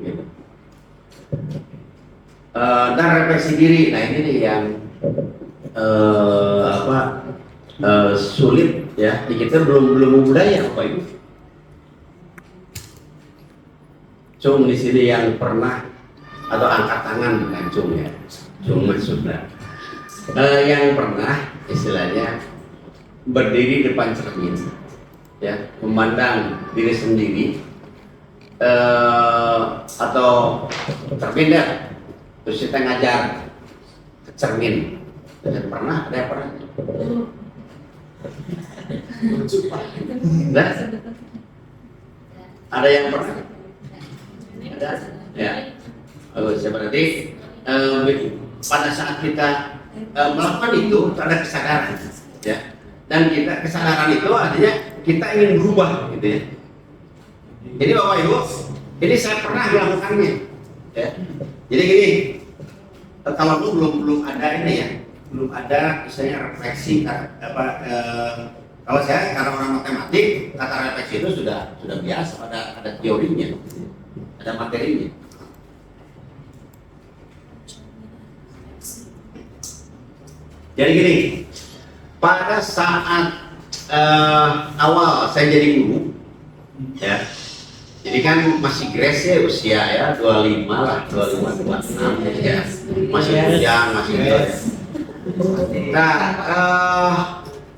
Gitu. Dan refleksi diri, nah ini nih yang sulit ya, di kita belum budaya Bapak Ibu. Cung di sini yang pernah atau angkat tangan bukan cung ya, cung maksudnya yang pernah istilahnya berdiri depan cermin ya, memandang diri sendiri atau terpindah terus kita ngajar ke cermin. Dan pernah, ada yang pernah? Nah, ada yang pernah? Ada? Ya. Berarti pada saat kita melakukan itu ada kesadaran, ya. Dan kita kesadaran itu artinya kita ingin berubah, gitu ya. Jadi Bapak Ibu, ini saya pernah melakukannya, ya. Jadi gini, kalau belum ada ini ya, belum ada misalnya refleksi kalau saya karena orang matematik, kata refleksi itu sudah biasa, ada teorinya, ada materinya. Jadi gini, pada saat awal saya jadi guru, ya, jadi kan masih grace ya usia ya 25 lah, 25, 26 ya, masih bujang, masih muda. Nah,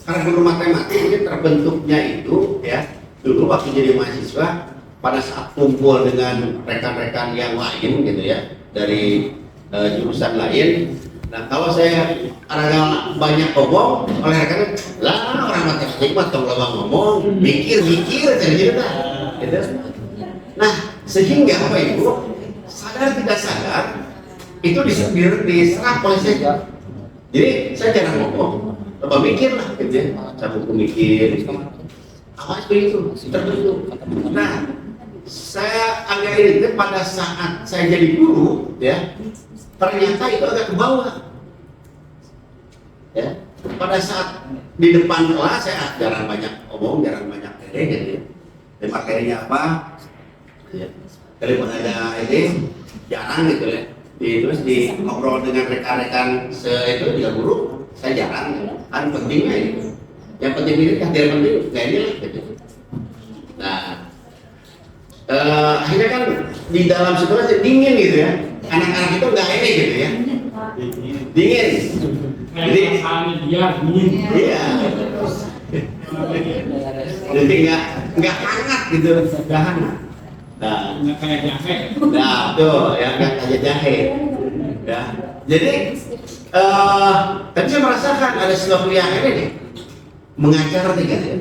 karena guru matematik ini terbentuknya itu ya, dulu waktu jadi mahasiswa pada saat kumpul dengan rekan-rekan yang lain gitu ya, dari jurusan lain. Nah, kalau saya karena banyak ngomong, oleh rekan lah orang matematik mah tong lama ngomong, mikir cerita gitu. Nah, sehingga Bapak Ibu sadar tidak sadar itu diserap oleh saya. Jadi saya jarang ngomong, coba mikir lah gitu ya, saya buku mikir gitu. Apa seperti itu terbentuk. Nah, saya agak ini pada saat saya jadi guru ya, ternyata itu agak ke bawah ya. Pada saat di depan kelas saya jarang banyak omong, jarang banyak gitu ya. Dan materinya apa ya, kalaupun ada ini jarang gitu ya. Terus di ngobrol dengan rekan-rekan itu juga guru saya jarang, kan pentingnya ini yang penting ini kan tidak penting nggak ini lah gitu. Nah akhirnya kan di dalam situasi dingin gitu ya, anak-anak itu nggak ini gitu ya, dingin. Jadi dia dingin. iya, jadi nggak hangat gitu, nggak hangat. Nah, Nggak kayak jahe. nah tuh yang kayak jahe, ya. Jadi tapi saya merasakan ada sesuatu yang ini nih mengajar nih gitu ya.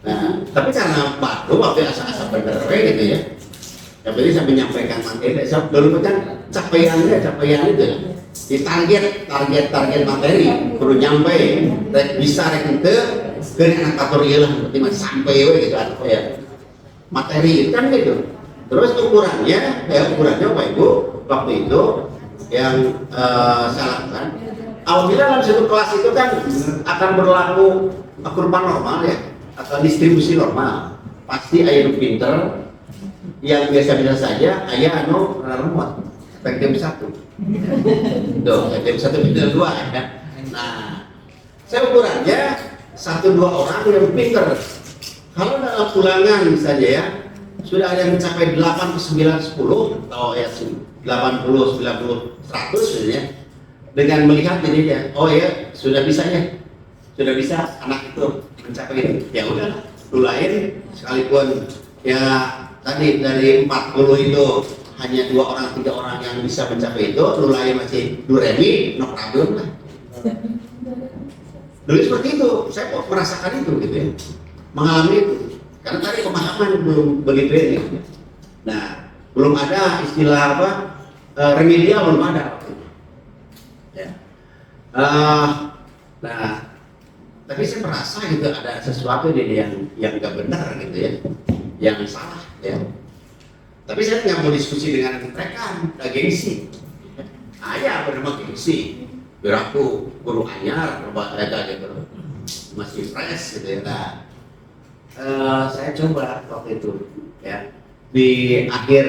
Nah, tapi karena baru waktu asa-asa bener gitu ya. Ya jadi saya menyampaikan materi, saya dulu kan capaiannya itu ya. Di target materi perlu nyampe bisa rek ente ke anak tutorial lah berarti mah sampai gitu atau ya materi kan gitu. Terus ukurannya Bapak Ibu waktu itu yang saya lakukan, apabila dalam satu kelas itu kan akan berlaku kurva normal ya atau distribusi normal, pasti ayah pinter yang biasa-biasa saja ayah remote spektrum 1 tuh spektrum 1 pinter 2 ya. Nah saya ukurannya 1-2 orang yang pinter. Kalau dalam ulangan saja ya sudah ada yang mencapai 8 ke 9 10 atau ya 80 90 100 ya, dengan melihat ini ya, oh ya sudah bisa anak itu mencapai itu, ya udah lain sekalipun ya tadi dari 40 itu hanya 2 orang 3 orang yang bisa mencapai itu, lain masih duremi no problem lah Dulu seperti itu, saya kok merasakan itu gitu ya, mengalami itu. Karena tadi pemahaman belum begitu ini. Nah, belum ada istilah apa, remedial belum ada. Ya. Nah, tapi saya merasa gitu ada sesuatu yang nggak benar gitu ya, yang salah ya. Tapi saya nggak mau diskusi dengan mereka, gengsi. Ayah bernama gengsi, biar aku guru anyar, mereka gitu, masih fresh gitu ya. Nah, saya coba waktu itu ya di akhir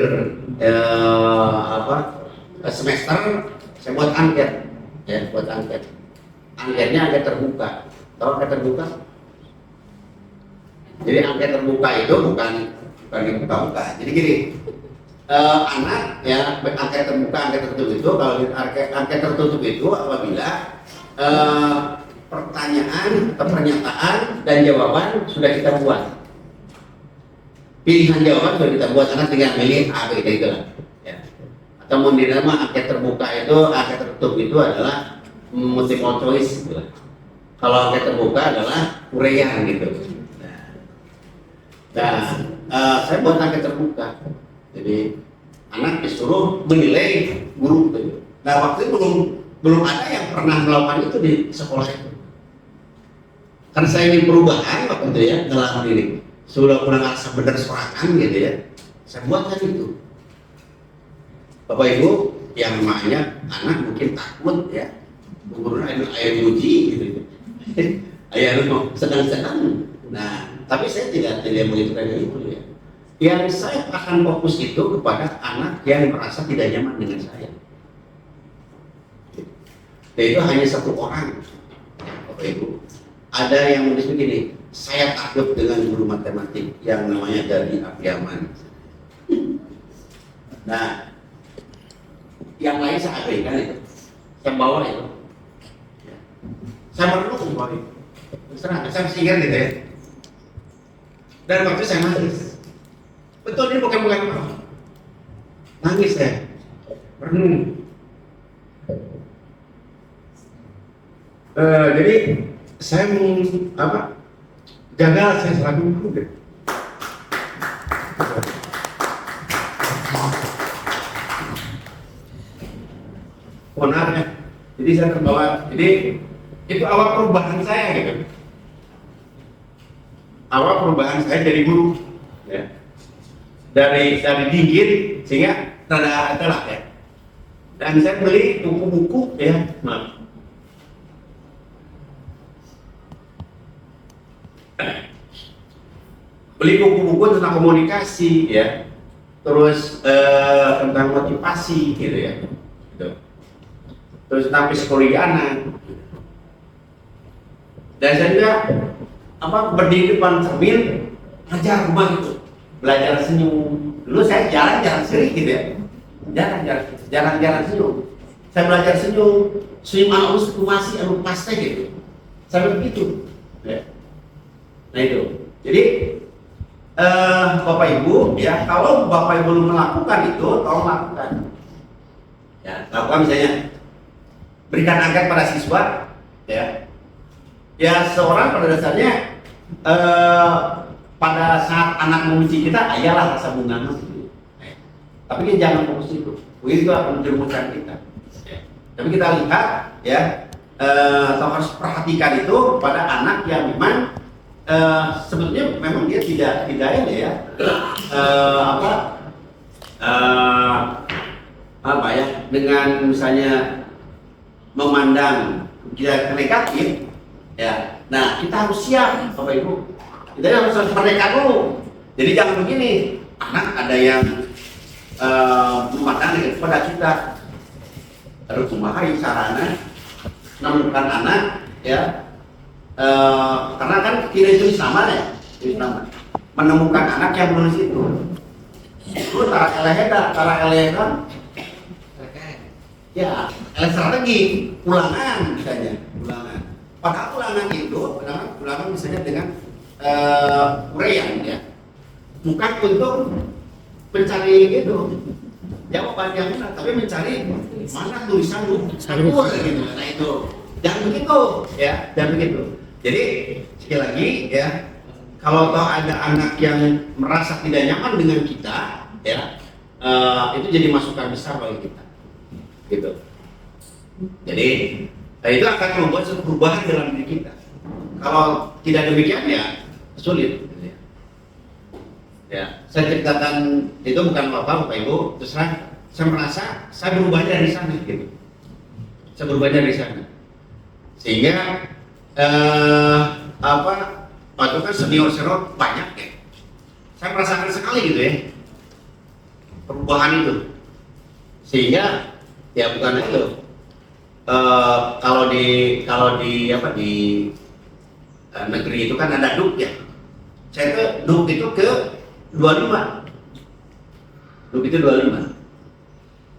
semester saya buat angket ya, buat angket. Angketnya angket terbuka. Tahu angket terbuka? Jadi angket terbuka itu bukan buka-buka. Jadi gini, anak ya angket terbuka, angket tertutup itu kalau angket tertutup itu apabila pertanyaan atau pernyataan dan jawaban sudah kita buat. Pilihan jawaban sudah kita buat, anak tinggal milih A, B, gitu lah. Ya. Atau mau dinama angket terbuka itu, angket tertutup itu adalah multiple choice gitu lah. Kalau angket terbuka adalah uraian gitu. Nah, saya buat angket terbuka. Jadi anak disuruh menilai guru gitu. Nah, waktu itu belum ada yang pernah melakukan itu di sekolah itu. Karena saya ingin perubahan waktu itu ya dalam diri. Sudah pernah ngerasa benar sorangan gitu ya. Saya buatkan itu. Bapak Ibu yang namanya anak mungkin takut ya. Guru ayah muji gitu. Ayah sedang-sedang. Nah, tapi saya tidak menentukan itu ya. Yang saya akan fokus itu kepada anak yang merasa tidak nyaman dengan saya. Dan itu hanya satu orang, Bapak Ibu. Ada yang menulis begini, saya takut dengan guru matematik yang namanya Dadi Apiaman. Nah, yang lain saya abaikan itu, saya bawa itu. Saya merenung Bapak Ibu. Saya ingat gitu ya. Dan waktu saya nangis. Betul, ini bukan apa. Nangis saya. Merenung. Jadi saya gagal saya selalu guru deh. Benar ya. Jadi saya terbawa. Jadi itu awal perubahan saya gitu. Awal perubahan saya dari guru, ya. dari dingin sehingga rada telak ya. Dan saya beli buku-buku ya, maaf. Beli buku-buku tentang komunikasi ya, terus tentang motivasi gitu ya, gitu. Terus tentang psikologi anak. Dan saya juga berdiri depan cermin, belajar rumah gitu, belajar senyum. Dulu saya jarang sering gitu ya, jarang senyum. Saya belajar senyum halus itu masih pasti gitu. Saya begitu. Ya. Nah itu. Jadi Bapak Ibu ya, kalau Bapak Ibu belum melakukan itu, tolong lakukan. Ya, lakukan misalnya berikan angkat pada siswa, ya. Ya seorang pada dasarnya pada saat anak memuji kita, ayalah rasa bunga gitu. Tapi kita jangan fokus itu, begitu akan menjerumuskan kita. Ya. Tapi kita lihat ya, harus perhatikan itu pada anak yang memang sebetulnya memang dia tidak ini ya, dengan misalnya memandang kita negatif ya. Nah kita harus siap Bapak Ibu, kita harus merdeka dulu. Jadi jangan begini, anak ada yang memandang negatif pada kita, harus memahami caranya menemukan anak ya. Karena kan tidak itu sama ya, menemukan anak yang menulis itu. Lu tara eleheda, ya, strategi, ulangan misalnya, ulangan. Pada ulangan itu, ulangan misalnya dengan uraian ya, bukan untuk mencari itu jawaban yang benar, tapi mencari mana tulisan lu, gitu. Nah itu. Jangan begitu, ya, jangan begitu. Jadi sekali lagi ya, kalau toh ada anak yang merasa tidak nyaman dengan kita, ya, itu jadi masukan besar bagi kita, gitu. Jadi itu akan membuat suatu perubahan dalam diri kita. Kalau tidak demikian ya sulit. Gitu ya. Ya, saya ceritakan itu bukan apa-apa, Bapak Ibu. Terus saya merasa saya berubah dari sana, gitu. Saya berubah dari sana. Sehingga waktu kan senior banyak ya. Saya merasakan sekali gitu ya perubahan itu. Sehingga ya bukan itu. Kalau di negeri itu kan ada duk ya. Saya tuh duk itu ke 25. Duk itu 25.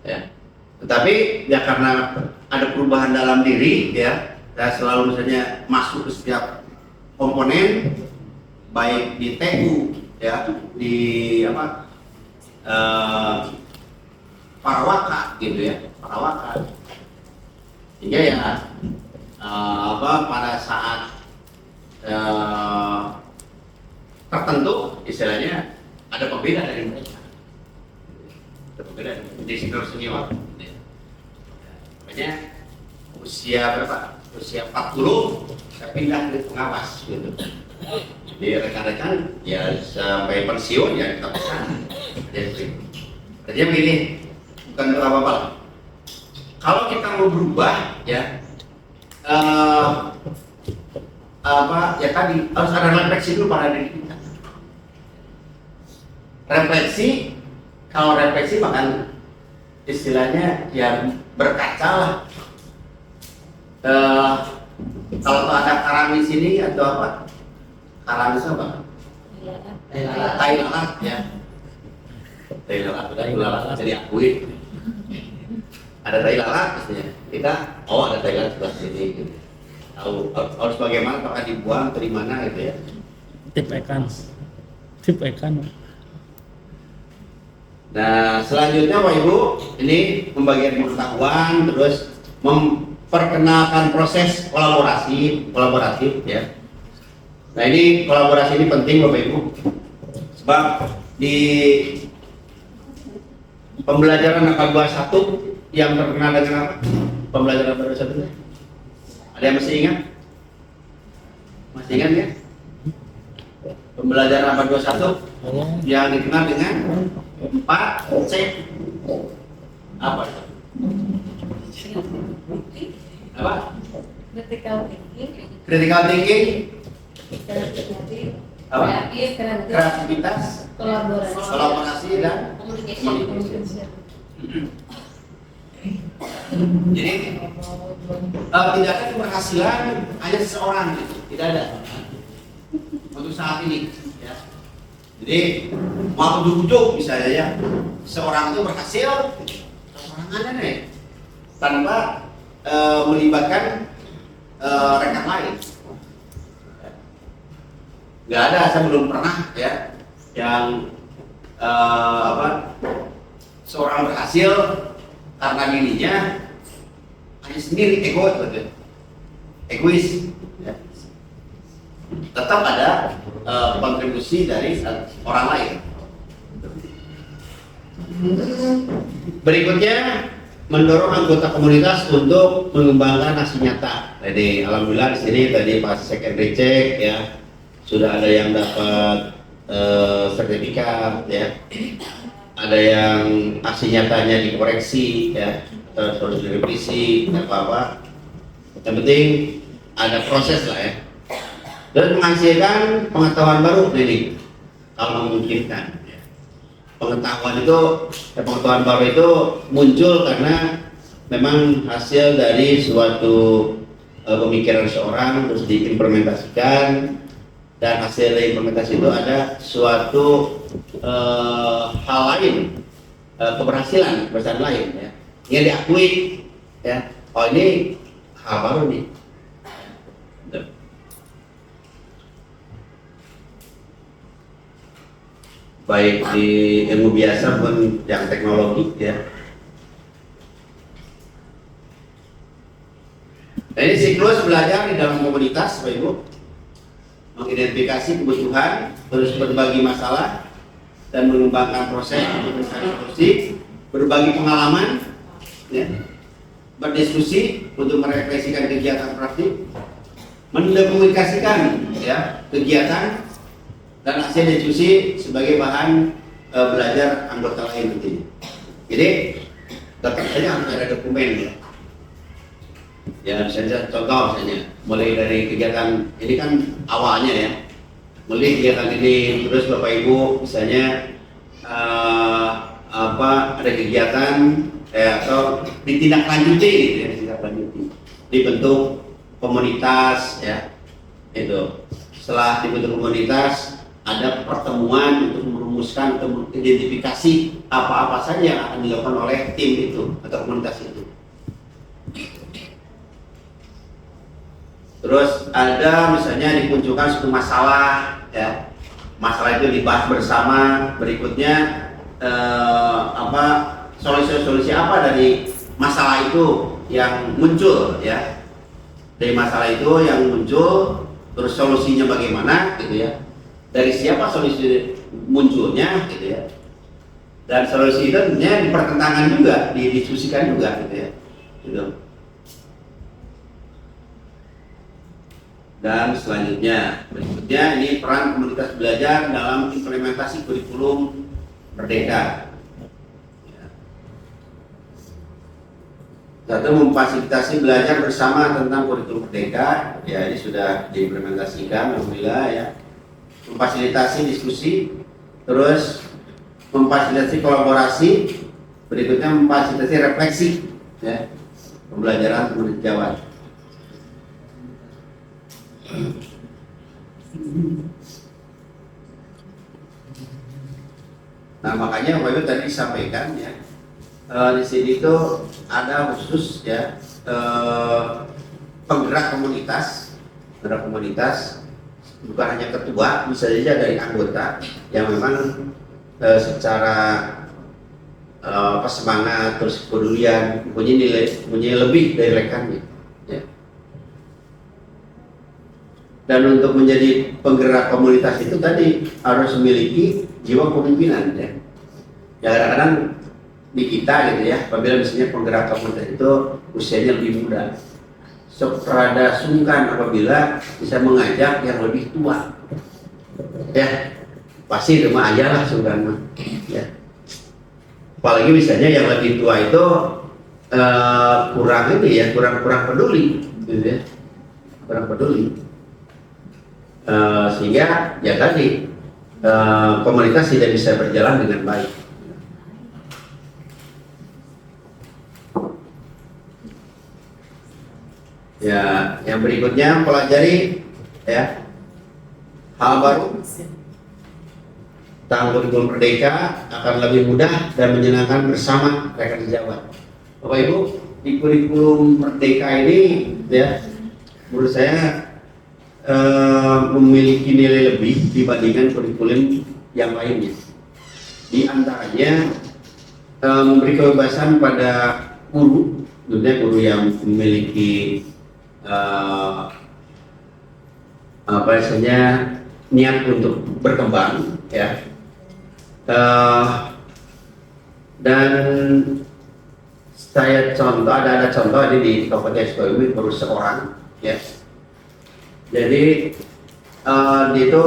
Ya. Tetapi ya karena ada perubahan dalam diri ya, saya selalu misalnya masuk ke setiap komponen, baik di TU ya, di Parawaka gitu ya, Parawaka. Hingga ya pada saat tertentu istilahnya ada pembeda dari mereka, ada pembeda di senior. Makanya usia berapa? Usia 40 saya pindah ke pengawas gitu. Jadi rekan-rekan ya sampai pensiun ya kita pesan. Jadi begini, bukan apa-apa lah. Kalau kita mau berubah ya ya tadi harus ada refleksi dulu pada diri kita. Refleksi, kalau refleksi makan istilahnya ya berkaca lah. Kalau ada karang di sini atau apa? Karang itu apa? Tai lalat ya. Tai lalat udah jadi akui. Ada tai lalat pastinya. Kita ada tai lalat sebelah sini gitu. Tahu harus bagaimana, apakah dibuang atau di mana gitu ya. Tip ikan. Nah, selanjutnya Bapak Ibu, ini pembagian pengetahuan, terus memperkenalkan proses kolaboratif ya. Nah, ini kolaborasi ini penting Bapak Ibu. Sebab di pembelajaran APA 21 yang terkenal dengan apa? Pembelajaran APA 21. Ada yang masih ingat? Masih ingat ya? Pembelajaran APA 21 yang dikenal dengan 4C. Apa? Apa? Critical thinking. Critical thinking. Apa? Kreativitas. Kreativitas, Kolaborasi. dan Komunikasi. jadi tidak ada keberhasilan hanya seseorang gitu. Tidak ada untuk saat ini ya. Jadi mau ujuk-ujuk misalnya ya, seorang itu berhasil, seorang ada nih tanpa melibatkan rekan lain. Nggak ada, saya belum pernah ya yang seorang berhasil karena dirinya hanya sendiri, egois ya. Tetap ada kontribusi dari orang lain. Berikutnya, mendorong anggota komunitas untuk mengembangkan aksi nyata. Jadi alhamdulillah di sini tadi pas secondary check ya sudah ada yang dapat sertifikat ya, ada yang aksi nyatanya dikoreksi ya, harus direvisi apa-apa. Yang penting ada proses lah ya, dan menghasilkan pengetahuan baru ini kalau memungkinkan. Pengetahuan baru itu muncul karena memang hasil dari suatu pemikiran seorang terus diimplementasikan, dan hasil dari implementasi itu ada suatu hal lain, keberhasilan lain ya, yang diakui ya, oh ini hal baru nih. Baik di ilmu biasa pun yang teknologi ya. Nah, ini siklus belajar di dalam komunitas, Bapak Ibu. Mengidentifikasi kebutuhan, terus berbagi masalah, dan mengembangkan proses untuk mencari solusi, berbagi pengalaman, ya, berdiskusi untuk merefleksikan kegiatan praktik, mendokumentasikan ya kegiatan dan hasil diskusi sebagai bahan belajar anggota lain nantinya. Jadi tetap saja harus ada dokumen ya. Ya misalnya contoh misalnya mulai dari kegiatan ini kan awalnya ya, mulai kegiatan ini terus Bapak Ibu misalnya ada kegiatan atau ditindaklanjuti gitu ya, ditindaklanjuti dibentuk komunitas ya, itu setelah dibentuk komunitas ada pertemuan untuk merumuskan atau mengidentifikasi apa-apa saja yang akan dilakukan oleh tim itu atau komunitas itu. Terus ada misalnya dimunculkan suatu masalah ya, masalah itu dibahas bersama, berikutnya solusi-solusi apa dari masalah itu yang muncul ya, dari masalah itu yang muncul, terus solusinya bagaimana gitu ya, dari siapa solusi munculnya gitu ya, dan solusi itu tentunya dipertentangkan juga, didiskusikan juga gitu ya, gitu. Dan selanjutnya, berikutnya ini peran komunitas belajar dalam implementasi kurikulum Merdeka. Satu, memfasilitasi belajar bersama tentang kurikulum Merdeka, ya ini sudah diimplementasikan, alhamdulillah ya. Memfasilitasi diskusi, terus memfasilitasi kolaborasi, berikutnya memfasilitasi refleksi, ya, pembelajaran pengetahuan. Nah makanya Bapak Ibu tadi disampaikan ya, di sini tuh ada khusus ya penggerak komunitas, bukan hanya ketua, bisa saja dari anggota yang memang secara semangat terus kepedulian punya lebih dari rekannya. Ya. Dan untuk menjadi penggerak komunitas itu tadi harus memiliki jiwa kepemimpinan ya. Ya kadang-kadang di kita gitu ya, apabila misalnya penggerak komunitas itu usianya lebih muda, rada sungkan apabila bisa mengajak yang lebih tua. Ya, pasti rumah aja lah sungkan mah. Ya. Apalagi misalnya yang lebih tua itu kurang peduli, gitu ya, kurang peduli. Sehingga ya tadi komunitas tidak bisa berjalan dengan baik. Ya, yang berikutnya pelajari ya hal baru tentang kurikulum Merdeka akan lebih mudah dan menyenangkan bersama rekan sejawat. Bapak Ibu, di kurikulum Merdeka ini ya menurut saya memiliki nilai lebih dibandingkan kurikulum yang lainnya. Di antaranya memberi kebebasan pada guru, tentunya guru yang memiliki niat untuk berkembang, ya. Dan saya contoh ada contoh di Kabupaten Sukabumi baru seorang, ya. Jadi itu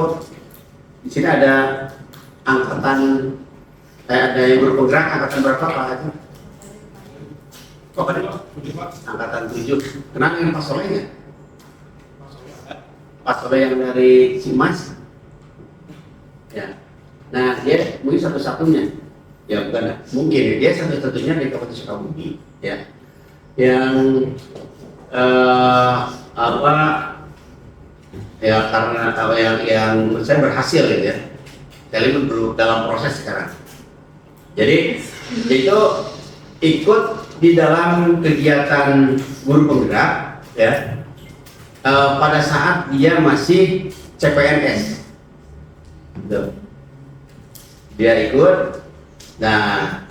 di sini ada angkatan, ada yang bergerak angkatan berapa Pak? Angkatan 7. Kenal yang Pak Solehnya? Pak Soleh yang dari Cimas. Ya. Nah dia mungkin satu-satunya. Ya bukan, mungkin dia satu-satunya di Kabupaten Sukabumi. Ya. Yang ya karena yang saya berhasil gitu ya, kalian belum dalam proses sekarang. Jadi itu ikut di dalam kegiatan guru penggerak ya pada saat dia masih CPNS gitu. Dia ikut. Nah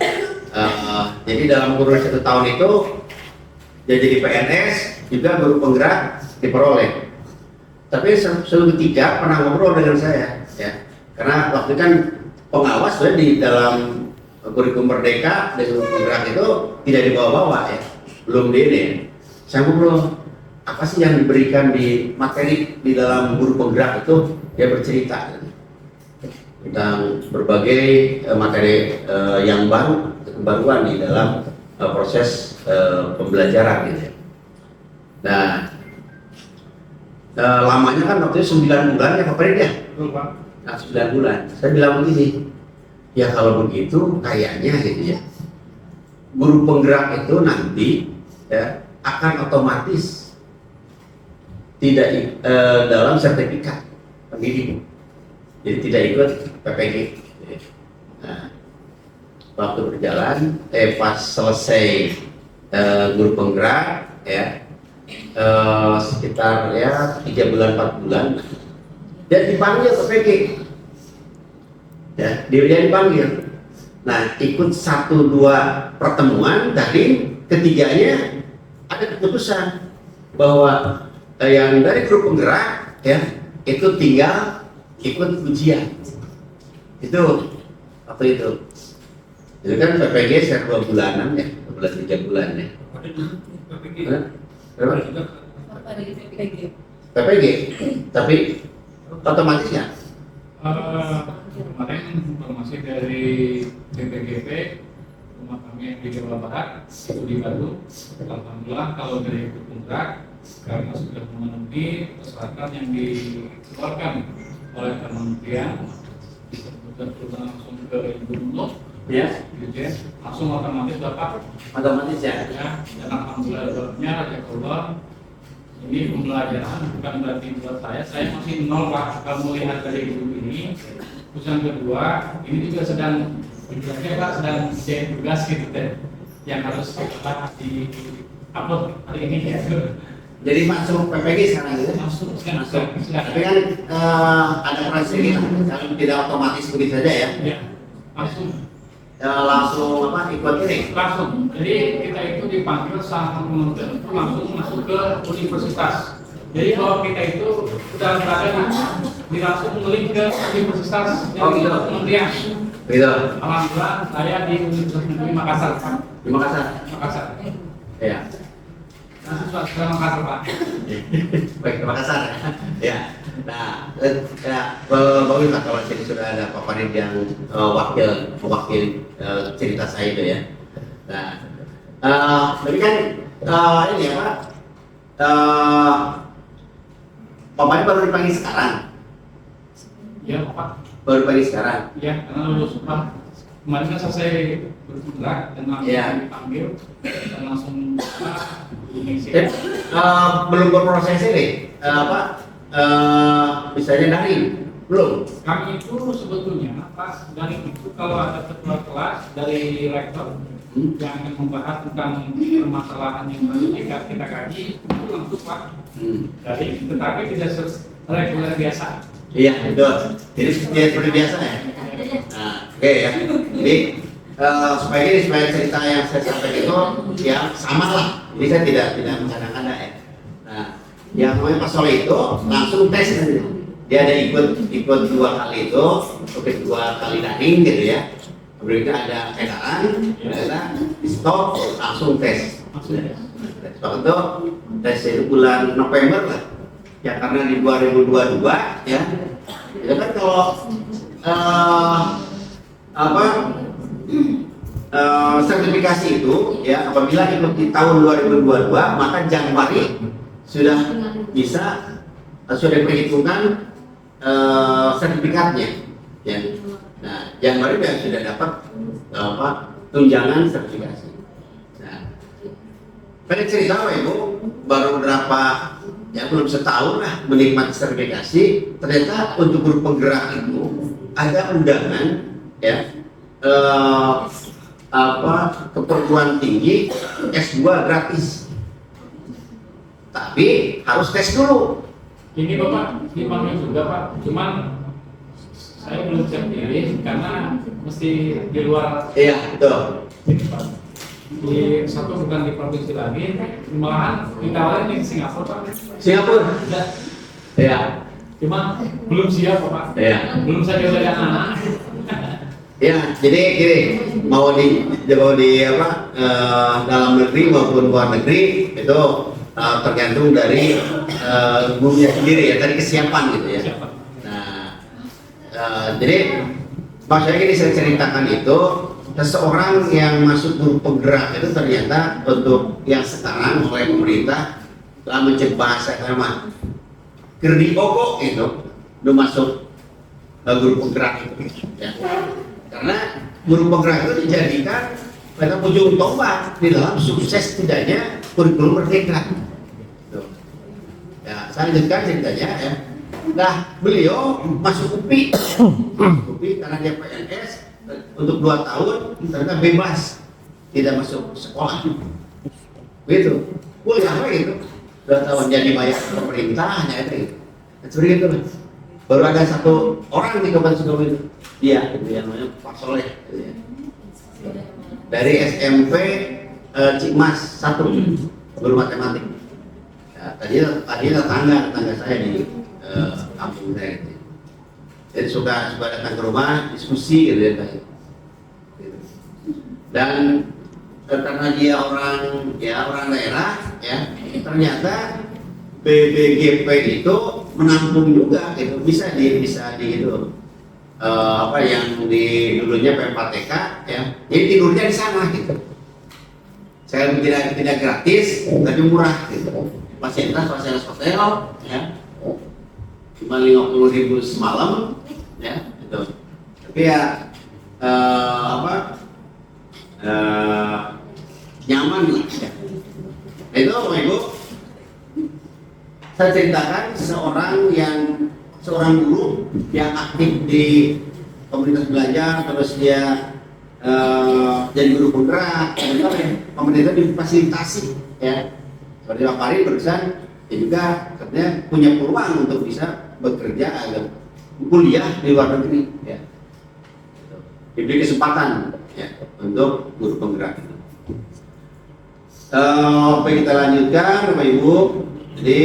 jadi dalam kurun 1 tahun itu dia jadi PNS, juga guru penggerak diperoleh. Tapi suatu ketika pernah ngobrol dengan saya, ya, karena waktu kan pengawas di dalam kurikulum Merdeka dan guru penggerak itu tidak dibawa-bawa ya, belum di ini. Saya ngobrol, apa sih yang diberikan di materi di dalam guru penggerak itu? Dia bercerita tentang berbagai materi yang baru, kebaruan di dalam proses pembelajaran gitu. Nah, lamanya kan waktu itu 9 bulan ya Pak Peri ya? Nah, 9 bulan. Saya bilang begini, ya kalau begitu kayaknya gitu ya, guru penggerak itu nanti ya, akan otomatis tidak dalam sertifikat pendidik. Jadi tidak ikut PPG. Nah, waktu berjalan, pas selesai guru penggerak ya, sekitar ya 3 bulan 4 bulan, dia dipanggil PPG. Ya, dia dipanggil. Nah, ikut 1-2 pertemuan, tadi ketiganya ada keputusan bahwa yang dari guru penggerak ya itu tinggal ikut ujian. Itu waktu itu kan PPG sekitar 2 bulanan ya, 2 bulan 3 bulan ya. Berapa? Apa dari PPG? PPG, tapi otomatis ya. Kemarin informasi dari BPGP rumah kami yang di Jawa Barat itu di Bandung. Alhamdulillah kalau dari guru penggerak karena sudah memenuhi persyaratan yang dikeluarkan oleh Kementerian, dan langsung ke Gubernur, Ya, Dirjen, langsung otomatis dapat. otomatis ya. Ya, dan alhamdulillahnya Raja Allah, ini pembelajaran bukan berarti buat saya masih nol Pak. Kalau melihat dari guru ini, terus yang kedua, ini juga sedang sedang tugas gitu deh, yang harus di upload hari ini ya. Jadi masuk PPG sekarang gitu. Masuk. Tapi kan ada proses ini, kalau tidak otomatis begitu saja ya. Ya, langsung. Langsung apa ikut ini? Langsung. Jadi kita itu dipanggil sama kementerian itu langsung masuk ke universitas. Jadi kalau kita itu sudah berada di langsung ngeling ke universitas yang gitu. kementerian. Gitu. Alhamdulillah saya di Universitas Negeri Makassar. Di Makassar. Makassar. Ya. Nah, sudah Makassar Pak. Baik, terima kasih. Ya. Nah, Bang Wimar, kalau sini sudah ada Pak Farid yang mewakili cerita saya itu ya. Nah, tapi kan ini ya Pak, Pak Farid baru dipanggil sekarang. Ya Pak. Baru dipanggil sekarang. Ya, karena lulus Pak. Kemarin kan selesai bergerak dan langsung dipanggil dan langsung mengisi. Belum berproses ini, misalnya daring, belum. Kami itu sebetulnya Pak, dari itu kalau ada ketua kelas dari rektor yang akan membahas tentang permasalahan yang tadi kita kaji itu langsung Pak. Dari tetapi tidak reguler biasa. Iya, betul. Jadi seperti biasa ya. Nah, oke ya. Jadi supaya cerita yang saya sampaikan itu ya sama lah. Jadi saya tidak mencadang-canda ya. Nah, yang namanya Pak Soleh itu langsung tes. Dia ada ikut 2 kali itu, ikut 2 kali daring gitu ya. Berikutnya ada edaran, di stop langsung tes. Waktu itu tes itu bulan November lah. Ya karena di 2022 ya. Itu kan kalau sertifikasi itu ya apabila ikut di tahun 2022 maka Januari sudah bisa sudah diperhitungkan sertifikatnya ya. Nah, Januari sudah dapat tunjangan sertifikasi. Nah, pada cerita Pak Ibu baru berapa ya belum setahun lah menikmati sertifikasi, ternyata untuk guru penggerak itu ada undangan ya keperguruan tinggi S2 gratis, tapi harus tes dulu. Ini Bapak dipanggil juga Pak, cuman saya belum siap diri karena mesti di luar. Iya betul. Di satu bukan di provinsi lagi, malahan ditawarin di Singapura Pak. Singapura. Ya, Cuma belum siap Pak. ya. Belum saja dari anak-anak. Ya, jadi gini, mau di apa dalam negeri maupun luar negeri itu tergantung dari gurunya sendiri ya, dari kesiapan gitu ya. Siapa? Nah, jadi maksudnya ini saya ceritakan itu seseorang yang masuk guru penggerak itu ternyata untuk yang sekarang oleh pemerintah telah mencek bahasa karena gerdi pokok itu udah masuk guru penggerak itu ya. Karena guru penggerak itu dijadikan pada ujung tombak di dalam sukses tidaknya kurikulum merdeka. Tuh. Ya, saya lanjutkan ceritanya ya. Nah, beliau masuk UPI, UPI karena dia PNS untuk 2 tahun ternyata bebas, tidak masuk sekolah. Begitu, kuliah gitu. 2 tahun jadi bayar pemerintahnya itu. Seperti itu lah. Baru ada 1 orang di Kabupaten Sukabumi itu. Dia, itu yang namanya Pak Soleh. Gitu ya. Dari SMP Cikmas 1, guru matematik. Ya, tadi tetangga saya di kampung saya gitu. Jadi suka datang ke rumah diskusi gitu ya. Gitu. Dan karena dia orang daerah ya, ternyata BBGP itu menampung juga gitu, bisa di gitu. Apa yang di dulunya P4TK ya, jadi tidurnya di sana gitu. Saya tidak gratis, tapi murah gitu. Fasilitas hotel ya, cuma 50.000 semalam ya, gitu. Tapi ya nyaman lah ya. Itu Bapak Ibu, saya ceritakan seorang guru yang aktif di komunitas belajar, terus dia jadi guru penggerak, pemerintah difasilitasi ya. Seperti Pak Pari barusan, dia juga katanya punya peluang untuk bisa bekerja atau kuliah di luar negeri ya. Diberi kesempatan ya untuk guru penggerak itu. Oke, kita lanjutkan Bapak Ibu. Jadi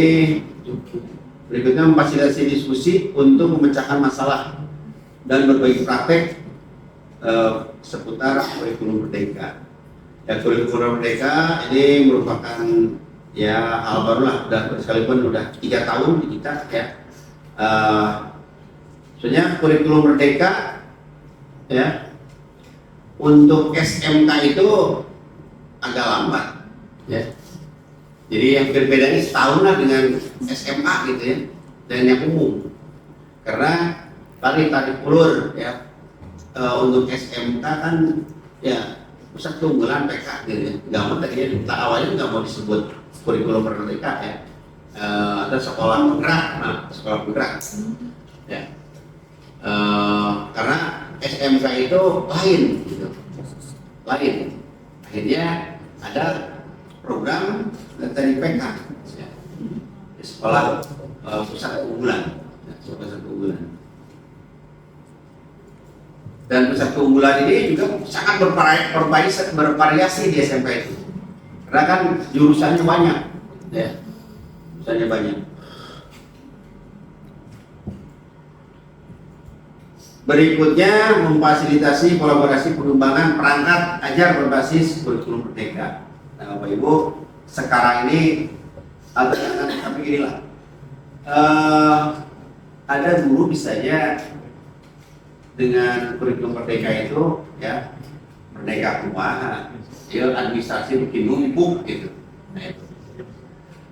berikutnya memfasilitasi diskusi untuk memecahkan masalah dan berbagi praktek seputar kurikulum merdeka. Ya, kurikulum merdeka ini merupakan ya hal baru lah, sekalipun udah 3 tahun di kita ya. Soalnya kurikulum merdeka ya untuk SMK itu agak lambat ya. Jadi yang berbedanya setahun lah dengan SMA gitu ya, dan yang umum. Karena tarik ulur ya, untuk SMK kan ya pusat keunggulan PK gitu ya. Nggak mau tadinya awalnya nggak mau disebut kurikulum merdeka ya. Ada sekolah penggerak ya. Karena SMK itu lain gitu, lain. Akhirnya ada program dari PK ya. Di sekolah pusat keunggulan ya, pusat keunggulan. Dan pusat keunggulan ini juga sangat bervariasi di SMK itu, karena kan jurusannya banyak ya, jurusannya banyak. Berikutnya memfasilitasi kolaborasi pengembangan perangkat ajar berbasis kurikulum merdeka. Nah, Bapak Ibu, sekarang ini tapi inilah ada guru misalnya dengan kurikulum merdeka itu ya, merdeka kumaha, dia administrasi bikin numpuk gitu.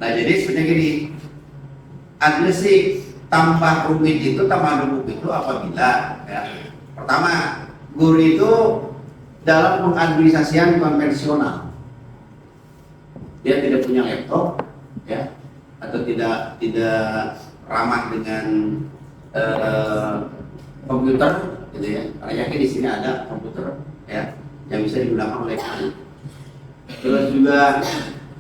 Nah, jadi sebenarnya gini, administrasi tambah rumit itu, tambah numpuk itu apabila ya, pertama guru itu dalam pengadministrasian konvensional, dia tidak punya laptop ya, atau tidak ramah dengan komputer gitu ya. Karena yakin di sini ada komputer ya yang bisa digunakan oleh kami. Terus juga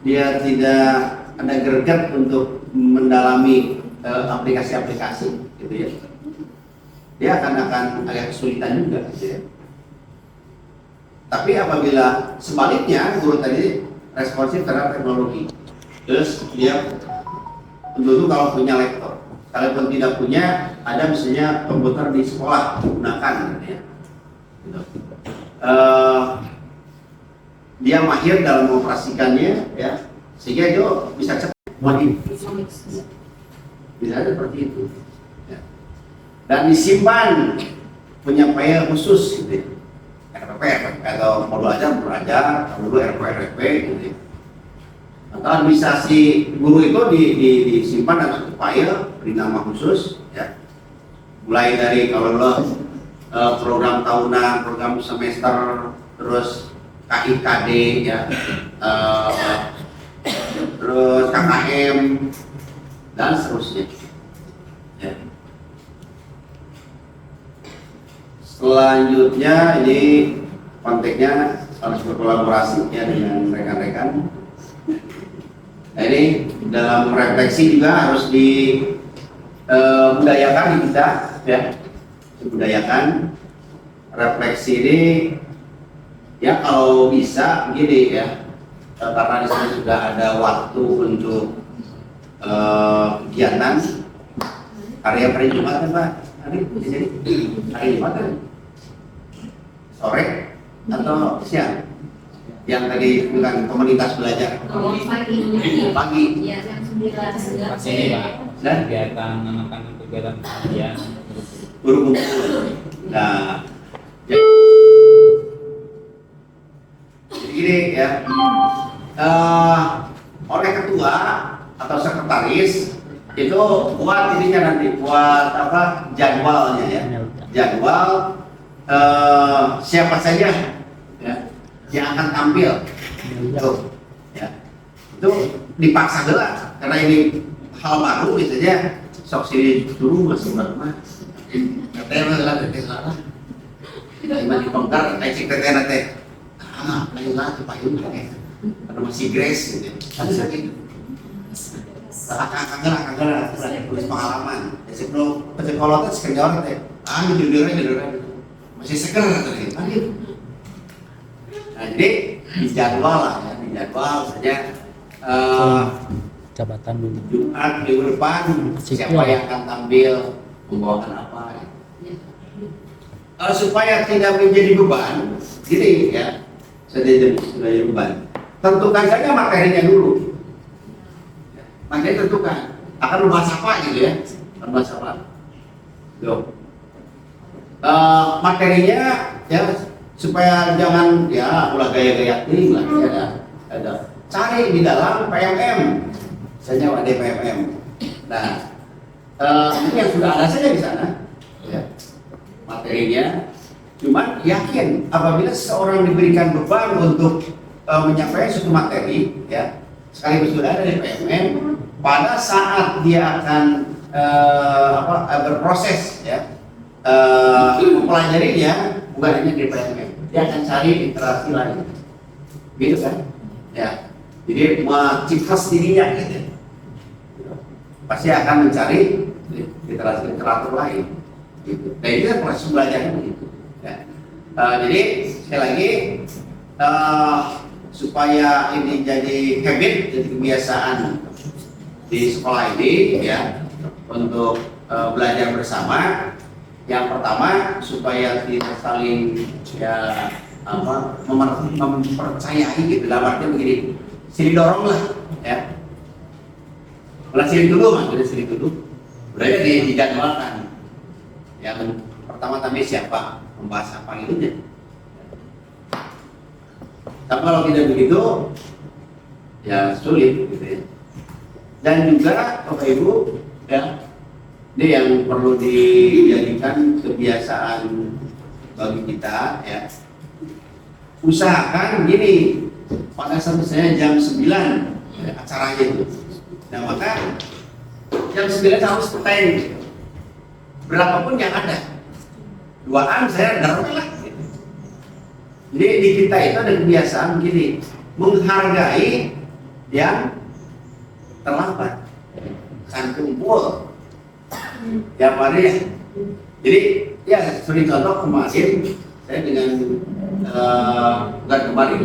dia tidak ada greget untuk mendalami aplikasi-aplikasi gitu ya. Dia akan agak kesulitan juga gitu ya. Tapi apabila sebaliknya guru tadi responsif terhadap teknologi, terus dia tentu kalau punya laptop, kalaupun tidak punya, ada misalnya komputer di sekolah gunakan, gitu ya. Gitu. Dia mahir dalam mengoperasikannya, ya, sehingga dia bisa cepat. Bisa seperti itu. Ya. Dan disimpan punya file khusus, gitu ya. RP atau mau belajar, kalau dulu RP gitu ya. Atau bisa si guru itu disimpan dalam satu file beri nama khusus, ya. Mulai dari kalau lo program tahunan, program semester, terus KIKD, ya, terus KKM dan seterusnya. Ya. Selanjutnya ini konteksnya harus berkolaborasi ya dengan rekan-rekan. Nah, ini dalam refleksi juga harus dibudayakan di kita, ya, dibudayakan refleksi ini ya kalau bisa begini ya, karena di sini sudah ada waktu untuk kegiatan karya hari Jumat kan Pak? Hari Jumat kan? Sore atau siang? Yang tadi bukan komunitas belajar. Oh, pagi. Pagi. Iya, jam 9. Pasti Pak. Dan Kegiatan anak-anak kegiatan pengajian. guru kumpul. Nah, jadi gini ya, oleh ketua atau sekretaris itu buat ininya nanti, buat apa jadwalnya ya, jadwal siapa saja ya yang akan tampil itu, ya itu dipaksa gelas karena ini hal baru misalnya sok sini dulu masih mana katanya lah teteh salah gimana dibongkar cek teteh nanti ayo lah ke payung karena masih grace gitu ada sakit kagak terus pengalaman sebelum psikolog itu sekedar teh judulnya masih seger tadi gitu. Nah, jadi dijadwal lah ya, dijadwal saja jabatan dulu. Jumat minggu depan siapa yang akan tampil membawakan apa ya. Supaya tidak menjadi beban gini ya, sudah jadi beban, tentukan saja materinya dulu. Materi tentukan akan membahas apa gitu ya, membahas apa. Materinya ya supaya jangan ya ulah gaya-gaya ting lah ya, ada cari di dalam PMM misalnya ada PMM. Nah ini yang sudah ada saja di sana ya materinya, cuman yakin apabila seseorang diberikan beban untuk menyampaikan suatu materi ya sekaligus sudah ada di PMM, pada saat dia akan berproses ya mempelajarinya bukan hanya di PMM, dia akan cari interaksi lain, gitu kan? Ya, jadi menciptas dirinya gitu, pasti akan mencari literasi literatur lain, gitu. Nah ini kan proses belajarnya begitu. Ya. Jadi sekali lagi supaya ini jadi habit, jadi kebiasaan di sekolah ini ya untuk belajar bersama. Yang pertama supaya kita saling ya mempercayai gitu, dalam artian begini, sini dorong lah ya, mulai sini dulu mas, udah sini dulu, udah dijadwalkan. Yang pertama tadi siapa, membahas apa gitu ya. Tapi kalau tidak begitu ya sulit gitu ya. Dan juga Bapak Ibu ya, ini yang perlu dijadikan kebiasaan bagi kita ya. Usahakan gini, pada saat misalnya jam 9 ya, acaranya itu. Nah maka jam 9 harus stand berapapun yang ada. Duaan saya darurat lah gitu. Jadi di kita itu ada kebiasaan begini, menghargai yang terlambat, kan kumpul ya Pak ya. Jadi ya seperti contoh kemarin saya dengan bukan kemarin,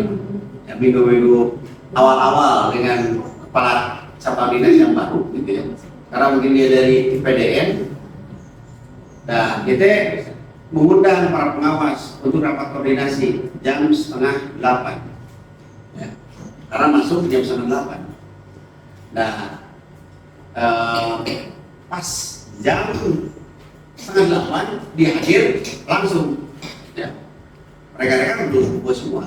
ya, minggu-minggu awal-awal dengan kepala cabang dinas yang baru, gitu ya. Karena mungkin dia dari PDN, nah kita mengundang para pengawas untuk rapat koordinasi jam 7:30, ya. Karena masuk jam 7:30. Nah, pas jam 7:30 dihadir langsung, ya. Mereka belum kumpul semua.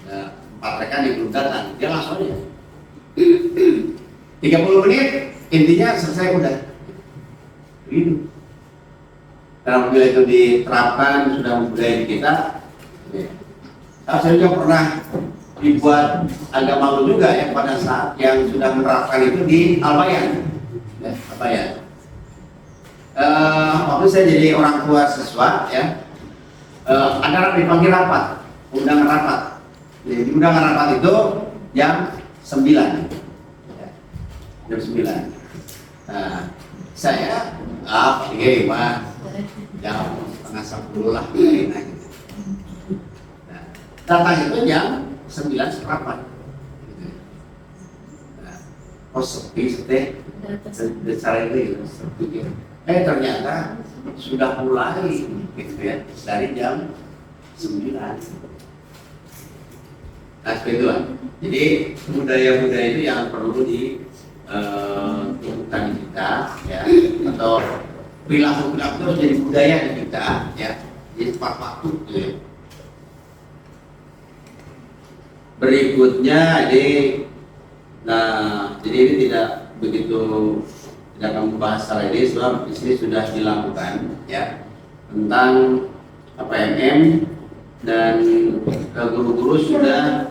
Nah, 4 rekan yang belum datang, dia langsung aja 30 menit intinya selesai udah gitu. Dan apabila itu diterapkan sudah budaya di kita, ya. Saya juga pernah dibuat agak malu juga ya pada saat yang sudah menerapkan itu di Albayan, ya, Albayan. Waktu saya jadi orang tua siswa, ya, ada dipanggil rapat, undangan rapat. Jadi undangan rapat itu jam 9, ya, jam 9. Nah, saya Pak, jam 9:30 lah, gitu. Nah, datang itu jam 9 seperempat. Nah, oh sepi teh, cara itu sepi. Ternyata sudah mulai, gitu ya, dari jam 9. Nah, seperti itu. Jadi budaya-budaya itu yang perlu dilakukan di kita, ya, atau perilaku itu harus jadi budaya di kita, ya, jadi tepat waktu, gitu ya. Berikutnya jadi ini tidak begitu, tidak akan membahas secara ini, sebab di sini sudah dilakukan, ya, tentang APMM dan guru-guru sudah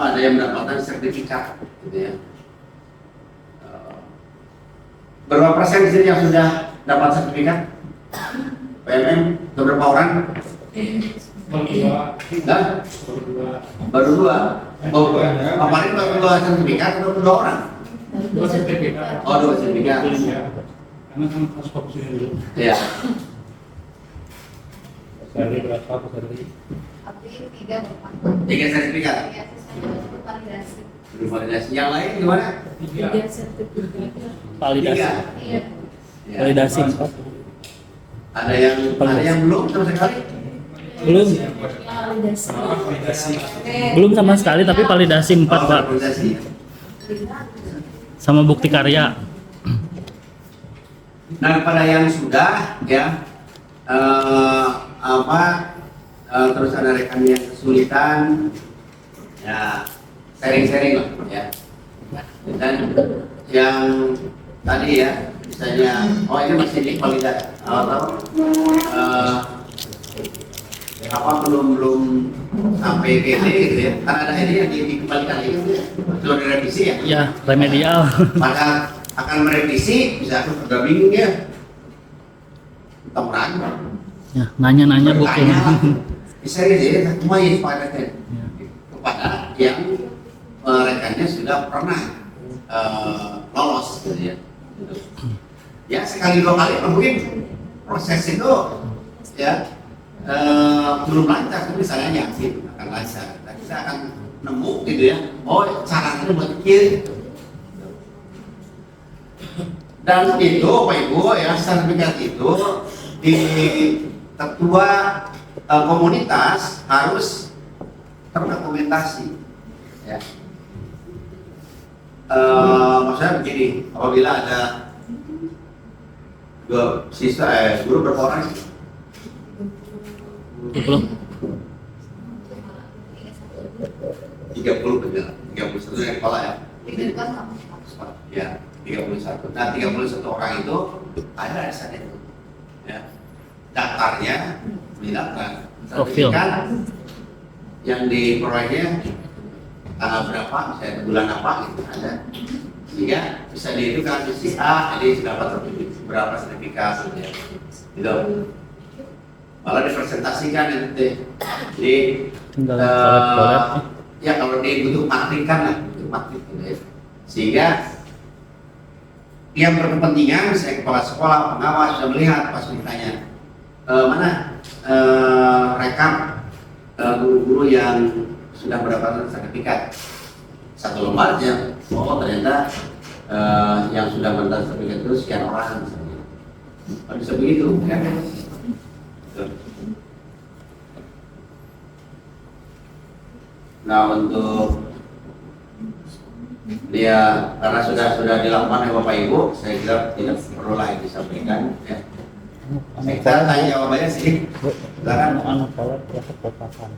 ada yang mendapatkan sertifikat, gitu ya. Berapa persen di sini yang sudah dapat sertifikat PMM? Beberapa orang? Baru dua. Oh, kemarin baru 2 sertifikat atau 2 orang? 2 sertifikat. Oh, 2 sertifikat. Iya. Karena kan harus fokus dulu. Iya. Sekali berapa sekali? Tapi 3 Bapak. 3 sertifikat. Ya, sisanya validasi. Belum validasi. Yang lain gimana? 3 sertifikat. Validasi. 3. Iya. Ya. Validasi 4. Ada yang belum sama sekali? Belum. Validasi. Belum sama sekali tapi validasi 4, Pak. Validasi. Sama bukti karya. Nah, pada yang sudah, ya, terus ada rekan yang kesulitan, ya, sharing-sharing lah, ya. Dan yang tadi, ya, misalnya, oh ini masih di validasi, atau belum sampai PT, gitu ya. Karena ada ini yang dikembalikan lagi, belum direvisi, ya. Ya, remedial. Pada akan merevisi, bisa agak bingung ya. Teman, Ya, nanya-nanya buku. bisa aja semua ya kepada yang rekannya sudah pernah lolos, gitu ya. Ya sekali 2 kali mungkin proses itu, ya, belum lancar, tapi misalnya yakin akan lancar. Nah, kita akan nemu, gitu ya. Oh, caranya buat kiri. Dan itu, Pak Ibu, ya, sertifikat itu di ketua komunitas harus terdokumentasi, ya. Maksudnya begini, apabila ada 2 siswa, guru berapa orang? 20. 30 benar, 31 yang kepala, ya. Ya, 31. Nah, 31 orang itu ada di sana itu, ya. Daftarnya didaftar. Profil. Sertifikat yang diperolehnya tanggal berapa, misalnya bulan apa, gitu ada. Sehingga bisa dihitung si A, jadi dapat berapa sertifikat, ya. Gitu. Malah dipresentasikan itu deh. Jadi Tinggal collab-collab. ya kalau dibutuh matrikan lah, butuh matrik, gitu ya. Sehingga yang berkepentingan, misalnya kepala sekolah, pengawas sudah melihat pas ditanya, rekap guru-guru yang sudah mendapatkan sertifikat satu lembar aja. Oh ternyata yang sudah mendapatkan sertifikat itu sekian orang. Bisa begitu kan? Nah untuk dia karena sudah dilakukan oleh Bapak Ibu, saya kira tidak perlu lagi disampaikan. Ya. Saya tanya jawabannya sih. Silakan. Anak kolot ya kepotakan.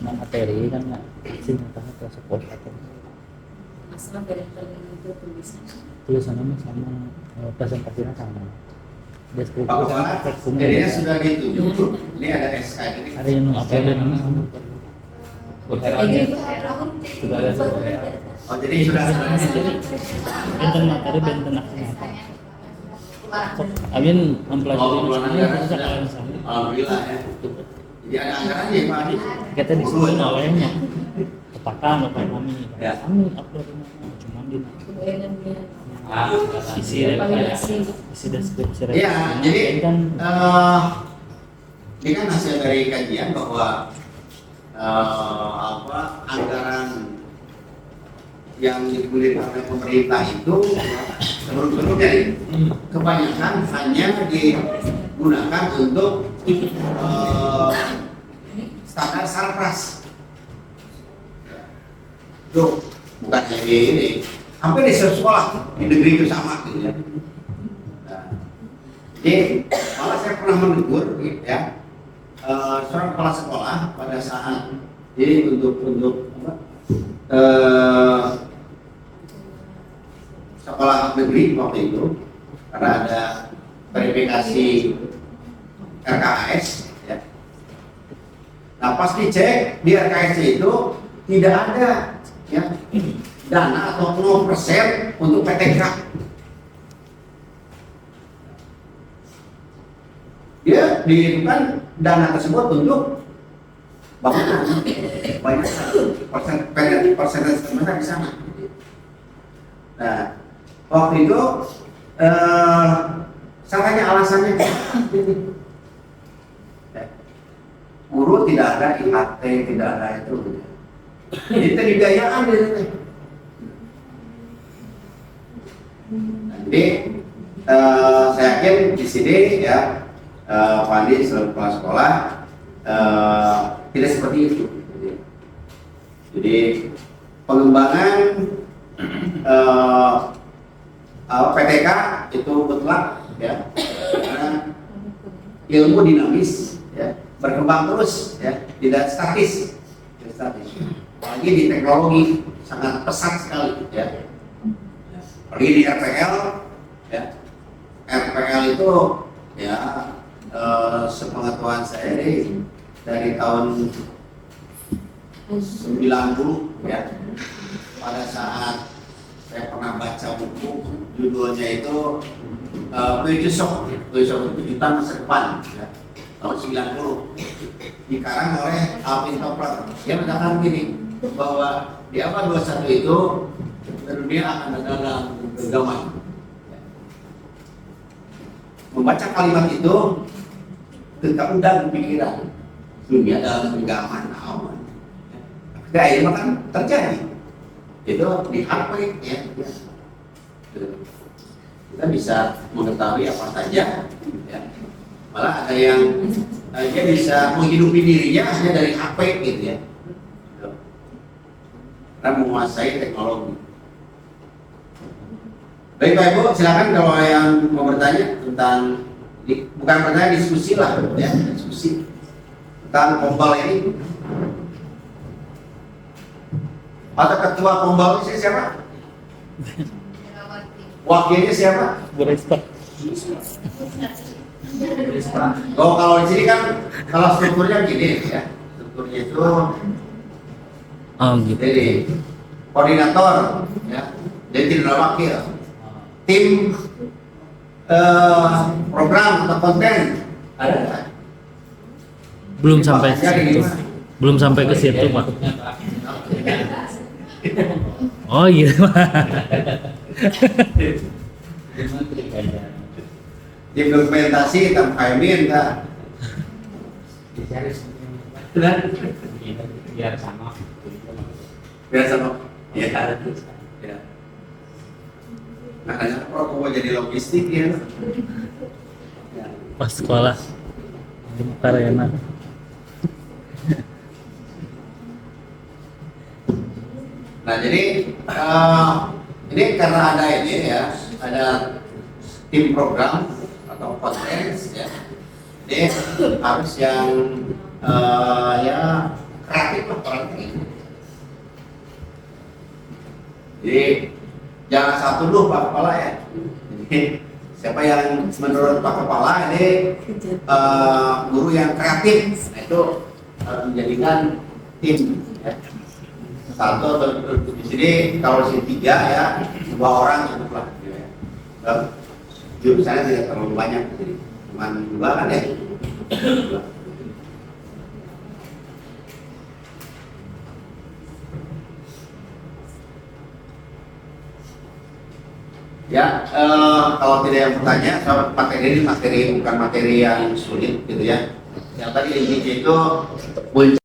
Nah, materi kan nggak sih matanya kelas kepotakan. Masalah parental itu tulisan. Tulisannya sama presentasinya sama. Deskripsi Pak sama Kepala, tekstumnya jadinya beda. sudah ditunjuk. Ini ada SK ini. Ada yang apa ada nama sama. Sudah ada Oh jadi sudah. Benten materi benten aksi. Amin mempelajari Oh, bulan maksudnya anggaran bisa sudah. kalian sama. Alhamdulillah ya. Jadi ada anggarannya ya Pak Adi. Kita disuruh olehnya kepatan bapak kami. Ya. Kami upload di mana? Cuma di isi Validasi. isi deskripsi. Iya, jadi kan ini kan hasil dari kajian bahwa anggaran yang digunakan oleh pemerintah itu sebelum-sebelumnya kebanyakan hanya digunakan untuk standar sarpras. Tuh, bukan hanya ini, hampir di sekolah di negeri itu sama gitu ya. Nah, jadi malah saya pernah menegur ya seorang kepala sekolah pada saat jadi untuk apa, sekolah negeri waktu itu karena ada verifikasi RKAS ya. Nah pas dicek di RKAS itu tidak ada ya dana atau 0% untuk PTK. Dia dihitungkan dana tersebut untuk bangunan banyak persentase terbesar di sana. Nah waktu itu saya tanya alasannya guru tidak ada IHT, tidak ada itu. Jadi dibiayaan di sini. Jadi saya yakin di sini ya Pak Andi selaku kepala sekolah tidak seperti itu. Jadi pengembangan PTK itu mutlak ya, karena ilmu dinamis ya, berkembang terus ya, tidak statis. Apalagi di teknologi sangat pesat sekali ya. Apalagi di RPL ya. RPL itu ya sepengetahuan saya dari tahun 90 ya. Pada saat saya pernah baca buku judulnya itu Future Shock itu juta masa depan ya. Tahun 90 dikarang oleh Alvin Toffler. Dia mengatakan gini bahwa di abad 21 itu dunia akan ada dalam genggaman. Membaca kalimat itu kita undang pikiran dunia dalam genggaman awan. Tapi akhirnya kan terjadi. Itu di HP ya. Kita bisa mengetahui apa saja ya. Malah ada yang dia bisa menghidupi dirinya hanya dari HP gitu ya. Karena menguasai teknologi. Baik Pak Ibu, silakan kalau yang mau bertanya tentang bukan bertanya, diskusi lah ya, diskusi tentang Pombal ini. Atau ketua Pombal ini siapa? Wakilnya siapa? Berespek. Oh kalau di sini kan kalau strukturnya gini ya, strukturnya itu Oh gitu. jadi koordinator ya, jadi tidak wakil, tim program atau konten ada nggak? Belum sampai ke Jadi situ. gimana? Belum sampai ke situ, Pak. Oh iya, Pak. Tim dokumentasi tam kaimin ta. Biar sama. Biasa kok. Iya. Ya. Makanya kalau mau jadi logistik ya. Pas sekolah di Karena. Nah jadi ini karena ada ini ya, ada tim program atau kontens ya, jadi harus yang ya kreatif lah orang ini. Jadi jangan satu dulu Pak Kepala ya. Jadi siapa yang menurut Pak Kepala ini guru yang kreatif, nah itu harus menjadikan tim. Ya. Satu atau di sini kalau di sini 3 ya 2 orang cukup lah gitu ya. Jurusannya tidak terlalu banyak jadi cuma 2 kan ya. Ya kalau tidak yang bertanya soal materi ini bukan materi yang sulit gitu ya. Yang tadi intinya itu